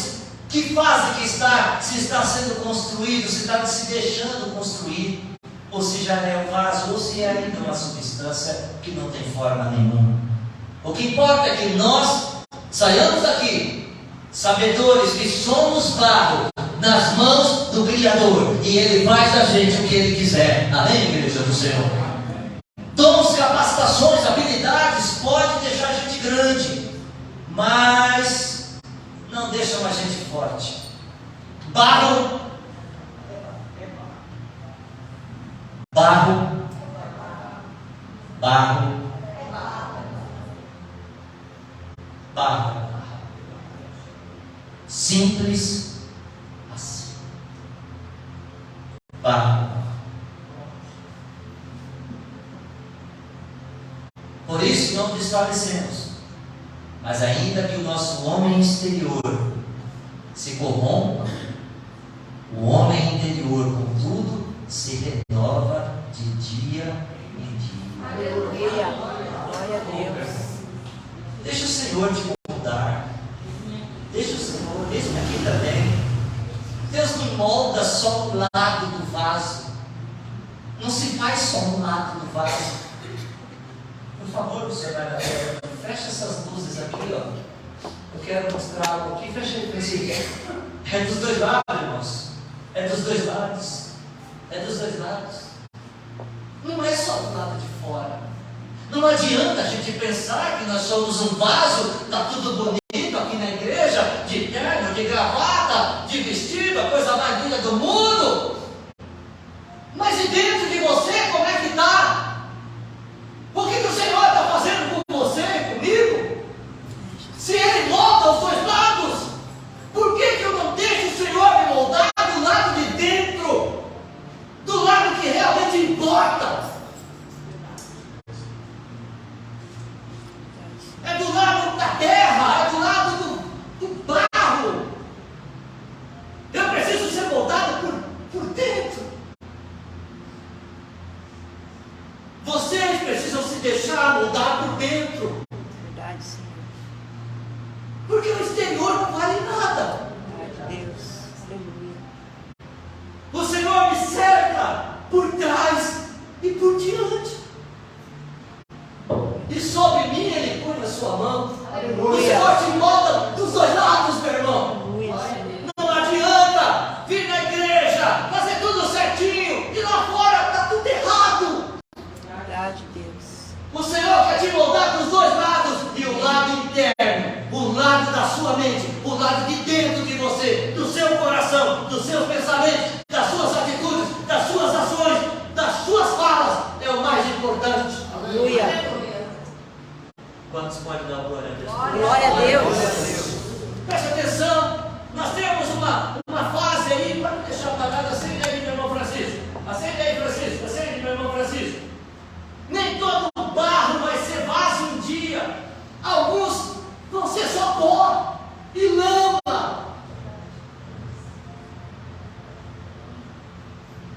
que Que fase que está? Se está sendo construído, se está se deixando construir, ou se já é um vaso, ou se é ainda uma substância que não tem forma nenhuma. O que importa é que nós saiamos daqui, sabedores que somos barro nas mãos do Criador, e Ele faz da gente o que Ele quiser. Amém, igreja do Senhor? Dons, capacitações, habilidades podem deixar a gente grande, mas não deixam a gente forte. Barro, barro, barro, barro. Simples assim. Barro. Por isso não desfalecemos, mas ainda que o nosso homem exterior se corrompa, o homem interior, contudo, se renova de dia em dia. Aleluia. Glória a Deus. Deixa o Senhor te moldar. Deixa o Senhor, deixa aqui também. Deus não molda só um lado do vaso. Não se faz só um lado do vaso. Por favor, você vai na tela. Fecha essas luzes aqui, ó. Eu quero mostrar algo aqui. Fecha aí, Francisco. É dos dois lados, irmãos. É dos dois lados. É dos dois lados. Não é só do lado de fora. Não adianta a gente pensar que nós somos um vaso, está tudo bonito aqui na igreja, de terno, de gravata, de vestido, a coisa mais linda do mundo. Mas e dentro de você, como é que está? O que o Senhor está fazendo com você e comigo? Se Ele molda os dois lados, por que eu não deixo o Senhor me moldar do lado de dentro? Do lado que realmente importa? É do lado da terra, é do lado do barro. Eu preciso ser moldado por dentro. Vocês precisam se deixar moldar por dentro. Verdade, Senhor. Porque o exterior não vale nada. Glória a Deus. Aleluia. O Senhor me cerca por trás e por diante. E sobre mim Ele põe a sua mão. O Senhor te molda dos dois lados, meu irmão. Aleluia, Senhor. Não adianta vir na igreja, fazer tudo certinho, e lá fora está tudo errado. Verdade, Deus. O Senhor quer te moldar dos dois lados, e o lado interno, o lado da sua mente, o lado de dentro de você, do seu coração, dos seus pensamentos, das suas atitudes, das suas ações, das suas falas, é o mais importante. Aleluia. Quantos podem dar glória a Deus? Glória a Deus. Preste atenção, nós temos uma fase aí, para não deixar apagada, acende aí, meu irmão Francisco. Acende aí, Francisco, acende, meu irmão Francisco. Nem todo barro vai ser vaso um dia. Alguns vão ser só pó e lama.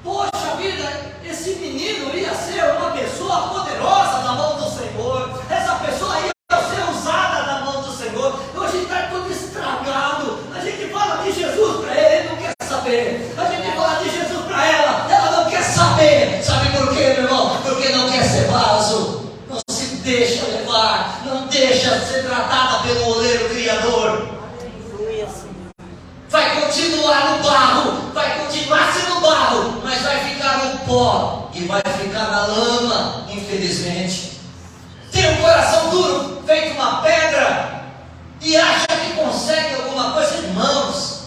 Poxa vida, esse menino ia ser uma pessoa poderosa na mão do Senhor. Essa pessoa ia ser usada na mão do Senhor. Hoje está tudo estragado. A gente fala de Jesus para ele não quer saber. A gente fala de Jesus para ela não quer saber. Sabe por quê, meu irmão? Porque não quer ser vaso. Não se deixa levar. Não deixa ser tratada pelo oleiro criador. Aleluia, Senhor. Vai continuar no barro, vai continuar sendo barro, mas vai ficar no pó e vai ficar na lama, infelizmente. Tem um coração duro, feito uma pedra, e acha que consegue alguma coisa. Irmãos,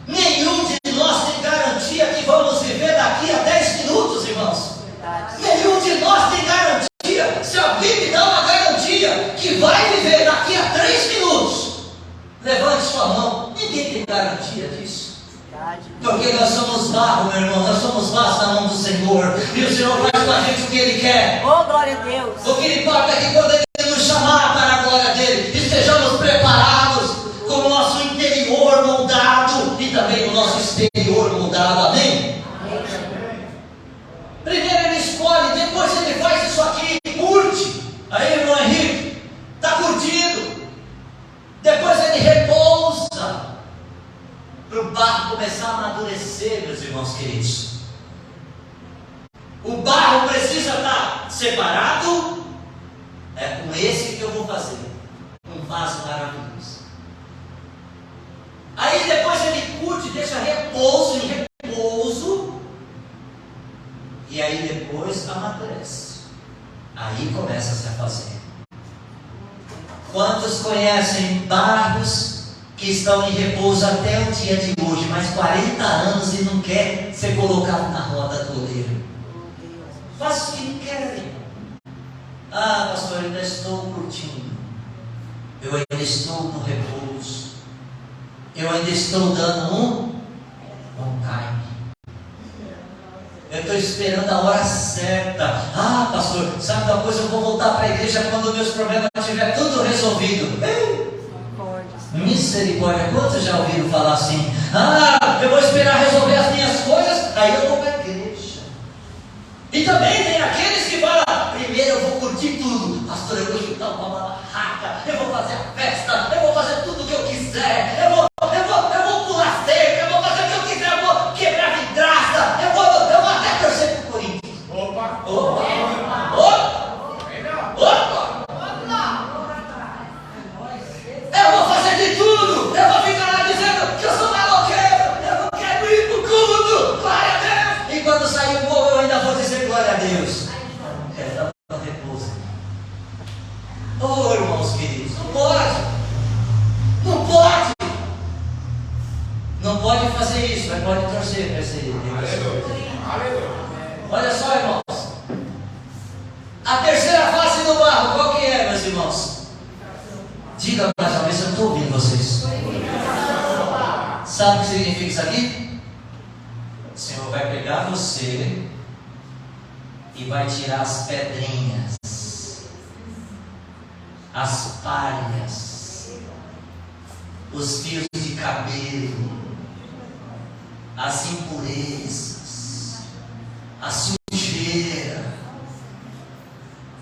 nenhum de nós tem garantia que vamos viver daqui a 10 minutos, irmãos. Verdade. Nenhum de nós tem garantia. Se alguém me dá uma garantia que vai viver daqui a 3 minutos, levante sua mão. Ninguém tem garantia disso. Verdade. Porque nós somos barro, meu irmão. Nós somos vasos na mão do Senhor. E o Senhor faz com a gente o que Ele quer. Oh, glória a Deus. O que importa é que quando Ele nos chamar para a glória dEle, estejamos preparados com o nosso interior moldado e também o nosso exterior moldado. Amém? Primeiro Ele escolhe, depois Ele faz isso aqui e curte. Aí, irmão Henrique, está curtindo. Depois Ele repousa. Quantos conhecem barcos que estão em repouso até o dia de hoje, mais 40 anos e não quer ser colocado na roda do oleiro? Faz o que não querem. Ah, pastor, eu ainda estou curtindo. Eu ainda estou no repouso. Eu ainda estou dando um time. Eu estou esperando a hora certa. Ah, pastor, sabe uma coisa? Eu vou voltar para a igreja quando meus problemas estiver tudo resolvido. Misericórdia. Quantos já ouviram falar assim? Ah, eu vou esperar resolver as minhas coisas, aí eu vou para a igreja. E também tem aqueles que falam: primeiro eu vou curtir tudo. Pastor, eu vou chutar uma barraca, eu vou fazer a festa, eu vou fazer tudo o que eu quiser, eu vou pular cerca, eu vou fazer o que eu quiser, eu vou quebrar vidraça, eu vou até torcer pro Corinthians. Opa! Opa! Eu vou fazer de tudo, eu vou ficar lá dizendo que eu sou maloqueiro, eu não quero ir pro culto, glória a Deus. E quando sair o gol eu ainda vou dizer glória a Deus. Não quero dar um repouso. Oh, irmãos queridos, não pode. Não pode. Não pode fazer isso, mas pode torcer para esse Deus. Aleluia! Olha só, irmãos. A terceira face do barro, qual que é, meus irmãos? Diga mais uma vez, eu não estou ouvindo vocês. Sabe o que significa isso aqui? O Senhor vai pegar você e vai tirar as pedrinhas, as palhas, os fios de cabelo, as impurezas, a sujeira,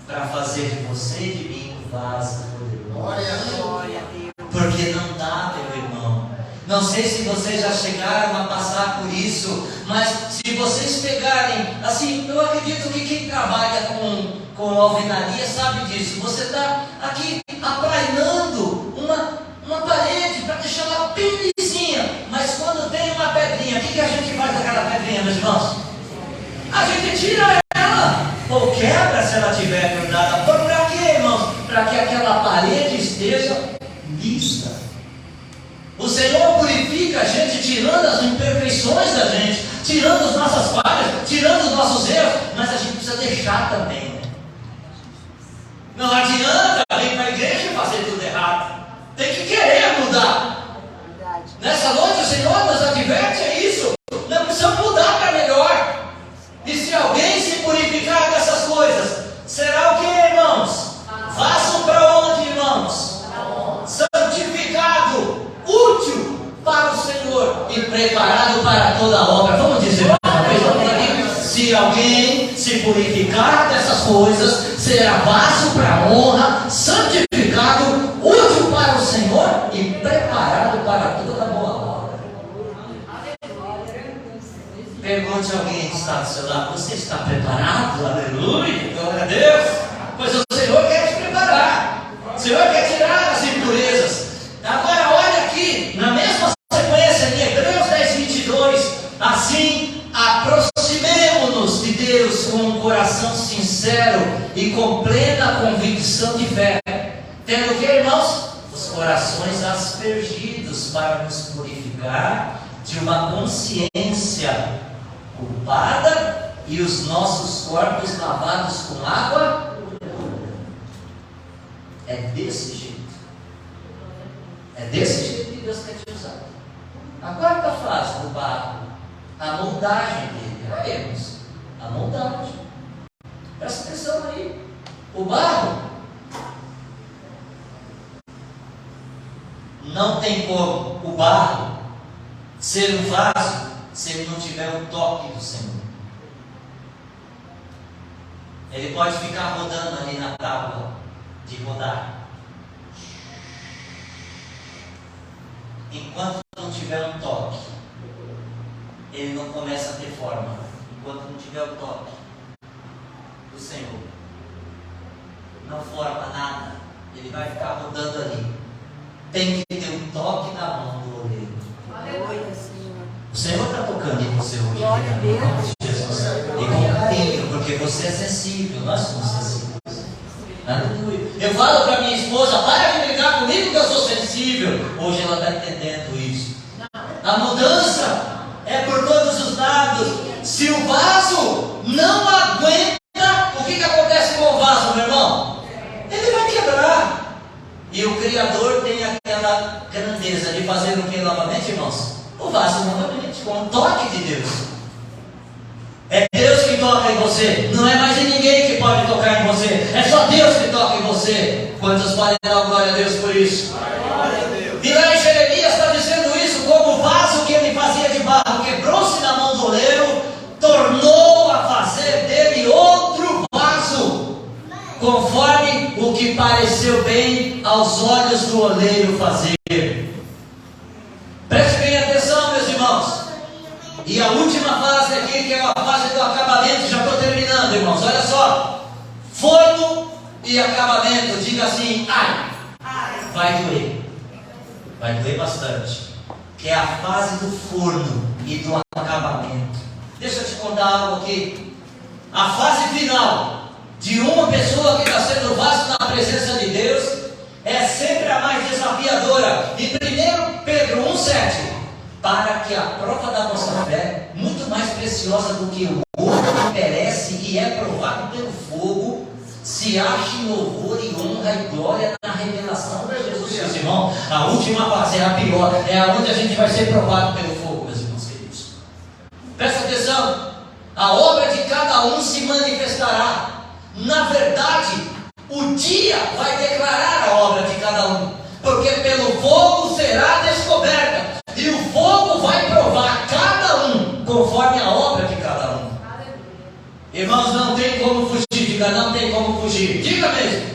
para fazer de você e de mim um vaso poderoso. Glória a Deus. Porque não dá, meu irmão. Não sei se vocês já chegaram a passar por isso, mas se vocês pegarem, assim, eu acredito que quem trabalha com alvenaria sabe disso. Você está aqui aplainando uma parede para deixar ela bem lisinha, mas quando tem uma pedrinha, o que a gente faz com aquela pedrinha, meus irmãos? A gente tira ela, ou quebra se ela estiver grudada. Para quê, irmãos? Para que aquela parede esteja lisa. O Senhor purifica a gente, tirando as imperfeições da gente, tirando as nossas falhas, tirando os nossos erros, mas a gente precisa deixar também, né? Não adianta vir para a igreja e fazer tudo errado. Tem que querer mudar. Nessa noite o Senhor nos adverte, é isso. Nós precisamos mudar para melhor. E se alguém se purificar dessas coisas, será o que, irmãos? Vaso para onde, irmãos? Santificado, útil para o Senhor e preparado para toda obra. Vamos dizer mais uma vez, vamos aqui. Se alguém se purificar dessas coisas, será vaso para honra, santificado, útil para o Senhor e preparado para toda boa obra. Pergunte a alguém que está do seu lado: você está preparado? Aleluia, glória a Deus. Pois o Senhor quer te preparar. O Senhor quer tirar as impurezas. Agora olha aqui, na mesma sequência em Hebreus 10:22, assim aproximemo-nos de Deus com um coração sincero e com plena convicção de fé, tendo que, irmãos, os corações aspergidos para nos purificar de uma consciência culpada e os nossos corpos lavados com água. É desse jeito. É desse jeito que Deus quer te usar. A quarta fase do barro, a moldagem dele. Irmãos, a moldagem. Presta atenção aí. O barro não tem como o barro ser um vaso se ele não tiver o toque do Senhor. Ele pode ficar rodando ali na tábua de rodar. Enquanto não tiver um toque, ele não começa a ter forma. Enquanto não tiver o toque do Senhor, não forma nada. Ele vai ficar rodando ali. Tem que ter um toque na mão do oleiro. Aleluia, Senhor. O Senhor está tocando em você hoje. Glória a Deus. Em nome de Jesus. E com carinho, porque você é sensível. Nós somos sensíveis. Aleluia. Eu falo para minha esposa, para de brigar comigo que eu sou sensível. Hoje ela está entendendo isso. A mudança é por todos os lados. Se o vaso não aguenta, o que acontece com o vaso, meu irmão? Ele vai quebrar. E o Criador tem aquela grandeza de fazer o que novamente, irmãos? O vaso novamente, com o toque de Deus. É Deus que toca em você. Não é mais ninguém que pode tocar em você. É só Deus que toca em você. Quantos podem dar glória a Deus por isso? E lá em Jeremias está dizendo isso, como o vaso que ele fazia de barro quebrou-se na mão do oleiro, tornou a fazer dele outro vaso, conforme o que pareceu bem aos olhos do oleiro fazer. Preste bem atenção, meus irmãos. E a última fase aqui, que é a fase do acabamento, já estou terminando, irmãos. Olha só, forno e acabamento. Diga assim, ai, vai doer. Vai doer bastante. Que é a fase do forno e do acabamento. Deixa eu te contar algo aqui. A fase final de uma pessoa que está sendo vaso na presença de Deus é sempre a mais desafiadora. E 1 Pedro 1,7: para que a prova da nossa fé, muito mais preciosa do que o ouro que perece e é provado pelo fogo, se ache louvor e honra e glória na revelação de Jesus. Meus irmãos, a última fase é a pior, é onde a gente vai ser provado pelo fogo, meus irmãos queridos. Presta atenção, a obra de cada um se manifestará. Na verdade, o dia vai declarar a obra de cada um, porque pelo fogo será descoberta, e o fogo vai provar cada um conforme a obra de cada um. Irmãos, não tem como fugir. Diga, não tem como fugir. Diga mesmo.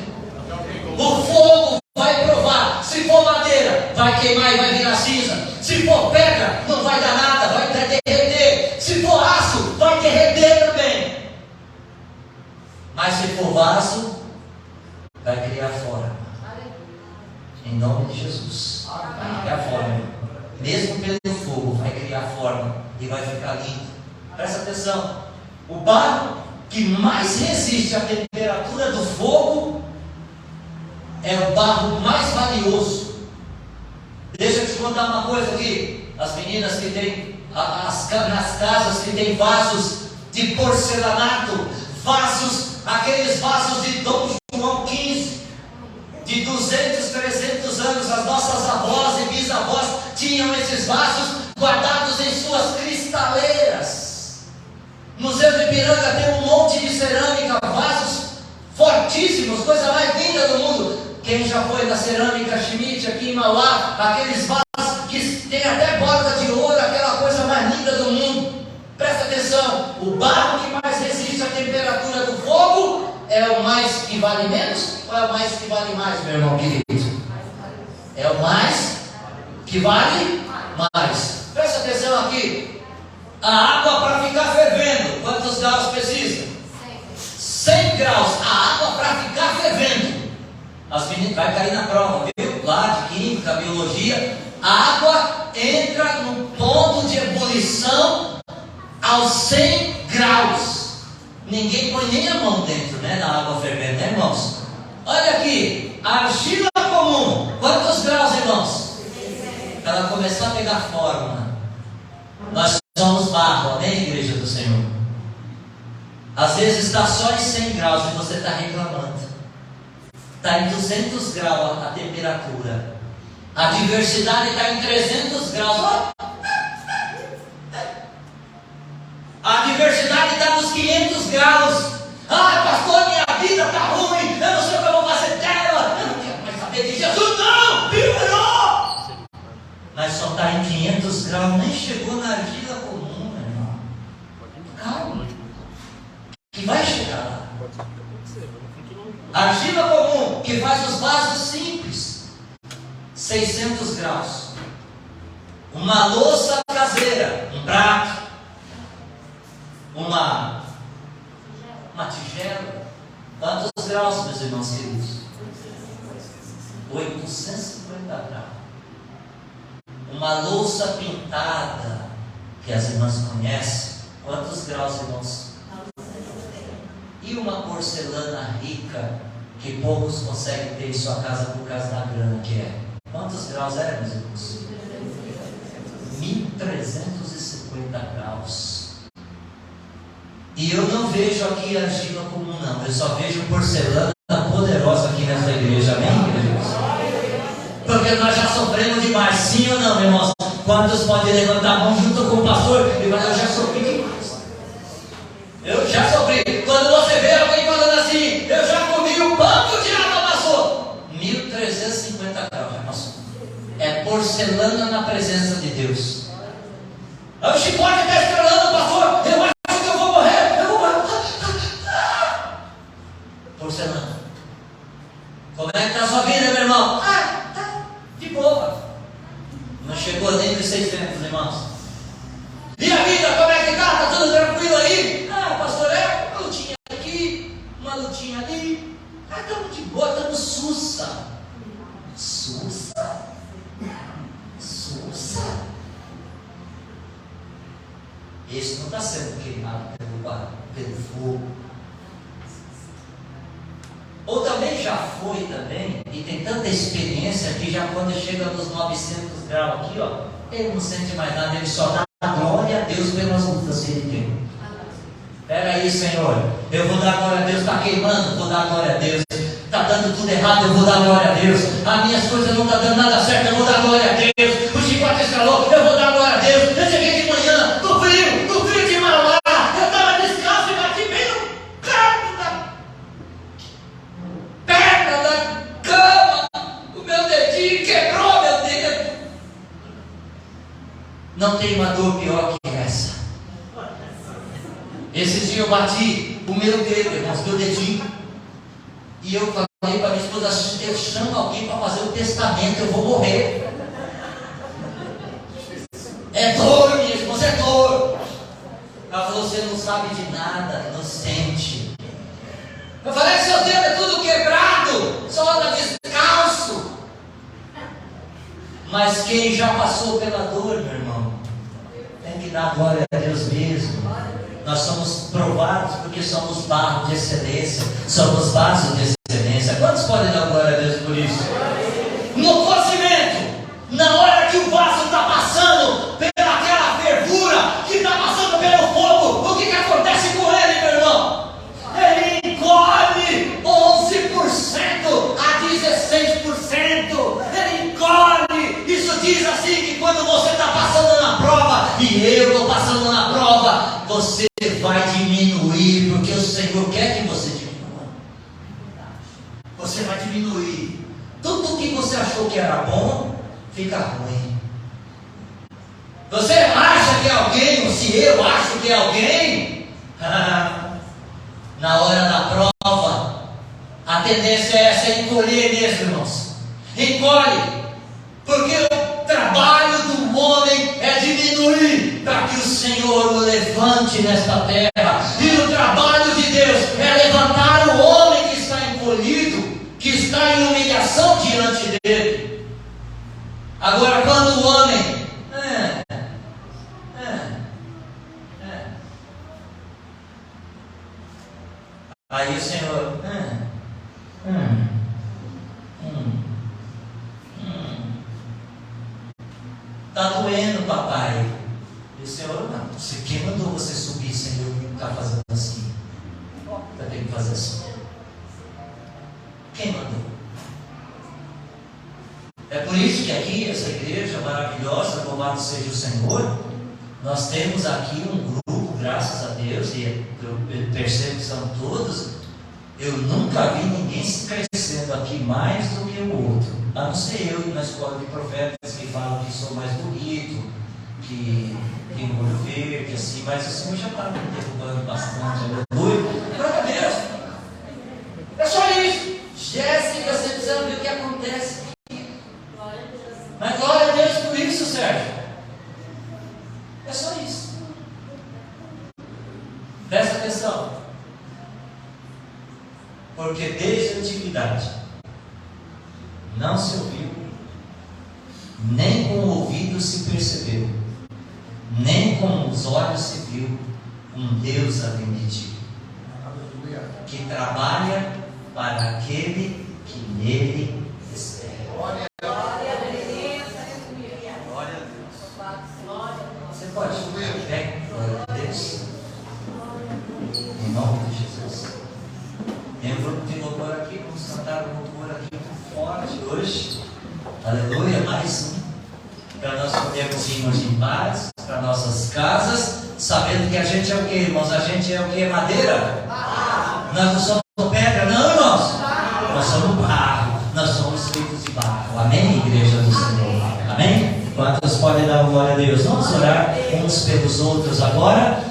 O fogo vai provar. Se for madeira, vai queimar e vai virar cinza. Se for pedra, não vai dar nada, vai derreter. Se for aço, vai derreter também. Mas se for vaso, vai criar forma. Em nome de Jesus. Vai criar forma. Mesmo pelo fogo, vai criar forma e vai ficar lindo. Presta atenção. O barro que mais resiste à temperatura do fogo é o barro mais valioso. Deixa eu te contar uma coisa aqui. As meninas que têm nas casas que tem vasos de porcelanato, aqueles vasos de Dom João XV, de 200, 300 anos, as nossas avós e bisavós tinham esses vasos guardados em suas cristaleiras. No Museu do Ipiranga tem um monte de cerâmica, vasos fortíssimos, coisa mais linda do mundo. Quem já foi na cerâmica Schmidt aqui em Mauá, aqueles vasos que tem até borda de ouro, aquela coisa mais linda do mundo. Presta atenção, o barro que mais resiste à temperatura do fogo é o mais que vale menos ou é o mais que vale mais, meu irmão querido? É o mais que vale mais. Presta atenção aqui. A água para ficar fervendo, quantos graus precisa? 100 graus. A água para ficar fervendo. As meninas vai cair na prova, viu? Lá de química, biologia. A água entra no ponto de ebulição aos 100 graus. Ninguém põe nem a mão dentro, né, na água fervendo, né, irmãos? Olha aqui, a argila comum, quantos graus, irmãos? Para ela começar a pegar forma. Nós somos barro, amém, igreja do Senhor? Às vezes está só em 100 graus e você está reclamando. Está em 200 graus a temperatura. A diversidade está em 300 graus. A diversidade está nos 500 graus. Ah, pastor, minha vida está ruim. Eu não sei o que eu vou fazer dela. Eu não quero mais saber de Jesus. Não, piorou. Mas só está em 500 graus. Nem chegou na argila comum, meu irmão. Calma. Que vai chegar lá. Argila comum, que faz os vasos simples. 600 graus. Uma louça caseira, um prato. Uma tigela. Quantos graus, meus irmãos queridos? 850 graus. Uma louça pintada, que as irmãs conhecem. Quantos graus, irmãos? E uma porcelana rica, que poucos conseguem ter em sua casa por causa da grana que é. Quantos graus é, meus irmãos? 1350 graus. E eu não vejo aqui argila comum, não. Eu só vejo porcelana poderosa aqui nessa igreja. Amém, irmãos? Porque nós já sofremos demais. Sim ou não, irmãos? Quantos podem levantar a mão junto com o pastor e falar: eu já sofri demais. Eu já sofri. Quando você vê alguém falando assim: eu já comi o pão que o diabo passou. 1350 graus já passou. É porcelana na presença de Deus. O chicote está estrelando, pastor. Eu acho que eu vou morrer. Eu vou morrer. Porcelana. Como é que está a sua vida, meu irmão? Tá de boa. Não chegou nem dos 600, irmãos. E a vida, como é que está? Está tudo tranquilo aí? Pastor, uma lutinha aqui, uma lutinha ali. Estamos de boa, estamos sussa. Sussa. Esse não está sendo queimado pelo fogo. Ou também já foi também, e tem tanta experiência que já quando chega nos 900 graus aqui, ó, ele não sente mais nada, ele só dá glória a Deus pelas lutas que ele tem. Espera aí, Senhor, eu vou dar glória a Deus. Está queimando, vou dar glória a Deus. Está dando tudo errado, eu vou dar glória a Deus. As minhas coisas não estão dando nada certo, eu vou dar glória a Deus. O chicote estralou, eu vou dar glória a Deus. Eu cheguei de manhã, no frio de Mauá, eu estava descalço e bati bem no canto da perna da cama. O meu dedinho quebrou, meu dedo. Não tem uma dor pior que essa. Esses dias eu bati o meu dedo, irmãos, meu dedinho. E eu falei para minha esposa: eu chamo alguém para fazer o testamento, eu vou morrer. É dor, minha esposa, é dor. Ela falou: você não sabe de nada, não sente. Eu falei: seu dedo é tudo quebrado, só anda descalço. Mas quem já passou pela dor, meu irmão, tem que dar glória a Deus mesmo. Nós somos provados porque somos barro de excelência, somos vasos de excelência. Quantos podem dar glória a Deus por isso? No cozimento, na hora que o vaso está passando pelaquela fervura, que está passando pelo fogo, o que acontece com ele, meu irmão? Ele encolhe 11% a 16%. Ele encolhe. Isso diz assim que quando você está passando na prova, e eu estou passando na prova, você vai diminuir, porque o Senhor quer que você diminua. Você vai diminuir. Tudo que você achou que era bom, fica ruim. Você acha que é alguém, ou se eu acho que é alguém, na hora da prova, a tendência é essa, encolher mesmo, irmãos. Encolhe, porque o trabalho do homem é diminuir, para que o Senhor o levante nesta terra. E o trabalho de Deus é levantar o homem que está encolhido, que está em humilhação diante dele. Agora, quando o homem aí o Senhor está doendo, papai. E o Senhor: não, quem mandou você subir, Senhor, e está fazendo assim? Vai ter que fazer assim. Quem mandou? É por isso que aqui, essa igreja maravilhosa, louvado seja o Senhor, nós temos aqui um grupo, graças a Deus, e eu percebo que são todos. Eu nunca vi ninguém se crescendo aqui mais do que o outro, a não ser eu na escola de profetas, que falam que sou mais bonito, que tem um olho verde, assim, mas o Senhor já está me derrubando bastante, aleluia. Glória a Deus. É só isso. Jéssica, você precisa ver o que acontece aqui. Mas glória a Deus por isso, Sérgio. É só isso. Presta atenção. Porque desde a antiguidade não se ouviu, nem com o ouvido se percebeu, nem com os olhos se viu um Deus além de ti, que trabalha para aquele que nele espera. Você pode ficar de pé, glória a Deus. Em nome de Jesus. Tem um grupo de louvor aqui, vamos cantar um louvor aqui forte hoje. Aleluia, mais um. Para nós podermos irmos em paz para nossas casas, sabendo que a gente é o que, irmãos? A gente é o que? Madeira? Nós não somos pedra, não, irmãos? Nós somos barro, nós somos feitos de barro. Amém, igreja do Senhor? Amém? Quantos podem dar glória a Deus? Vamos orar uns pelos outros agora.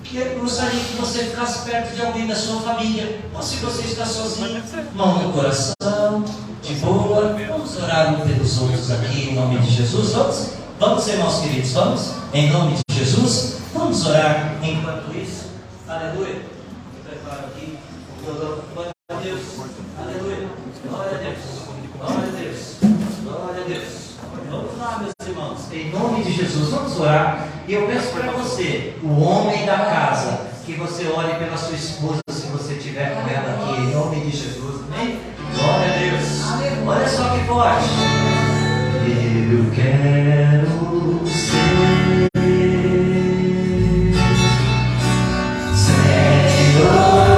Que eu gostaria que você ficasse perto de alguém da sua família. Ou se você está sozinho, mão no coração, de boa. Vamos orar uns pelos outros aqui em nome de Jesus. Vamos, irmãos queridos, vamos? Em nome de Jesus, vamos orar enquanto isso. Aleluia. Eu preparo aqui. Glória a Deus. Aleluia. Glória a Deus. Glória a Deus. Glória a Deus. Vamos lá, meus irmãos. Em nome de Jesus, vamos orar. E eu peço para você, o homem da casa, que você ore pela sua esposa, se você estiver com ela aqui, em nome de Jesus. Amém? Glória a Deus. Olha só que forte. Eu quero ser Senhor.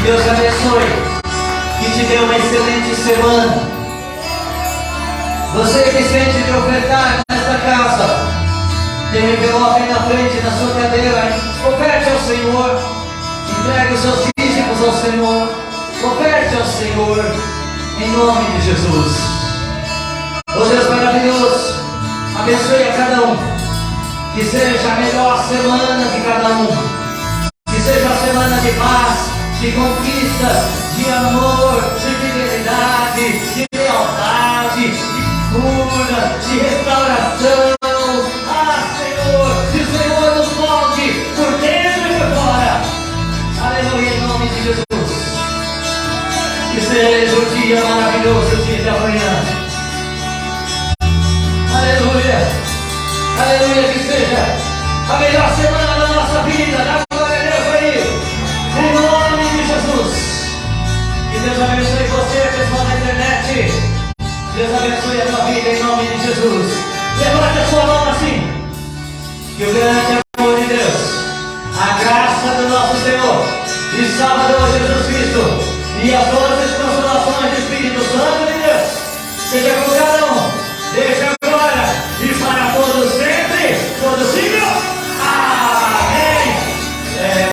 Deus abençoe. Que te dê uma excelente semana. Você que sente de ofertar nesta casa, tem um envelope aí na frente, na sua cadeira. Oferte ao Senhor. Entregue os seus dízimos ao Senhor. Oferte ao Senhor. Em nome de Jesus. Oh Deus maravilhoso, abençoe a cada um. Que seja a melhor semana de cada um. Que seja a semana de paz, de conquista, de amor, de fidelidade, de lealdade, de cura, de restauração. Ah, Senhor, que o Senhor nos molde por dentro e por fora. Aleluia, em nome de Jesus. Que seja o dia maravilhoso, o dia de amanhã. Aleluia. Aleluia, que seja a melhor semana da nossa vida. Dá glória a Deus aí. Em nome de Jesus. Que Deus abençoe você, pessoal da internet. Deus abençoe a tua vida em nome de Jesus. Levante a sua mão assim. Que o grande amor de Deus, a graça do nosso Senhor e Salvador Jesus Cristo e as doces consolações do Espírito Santo de Deus seja com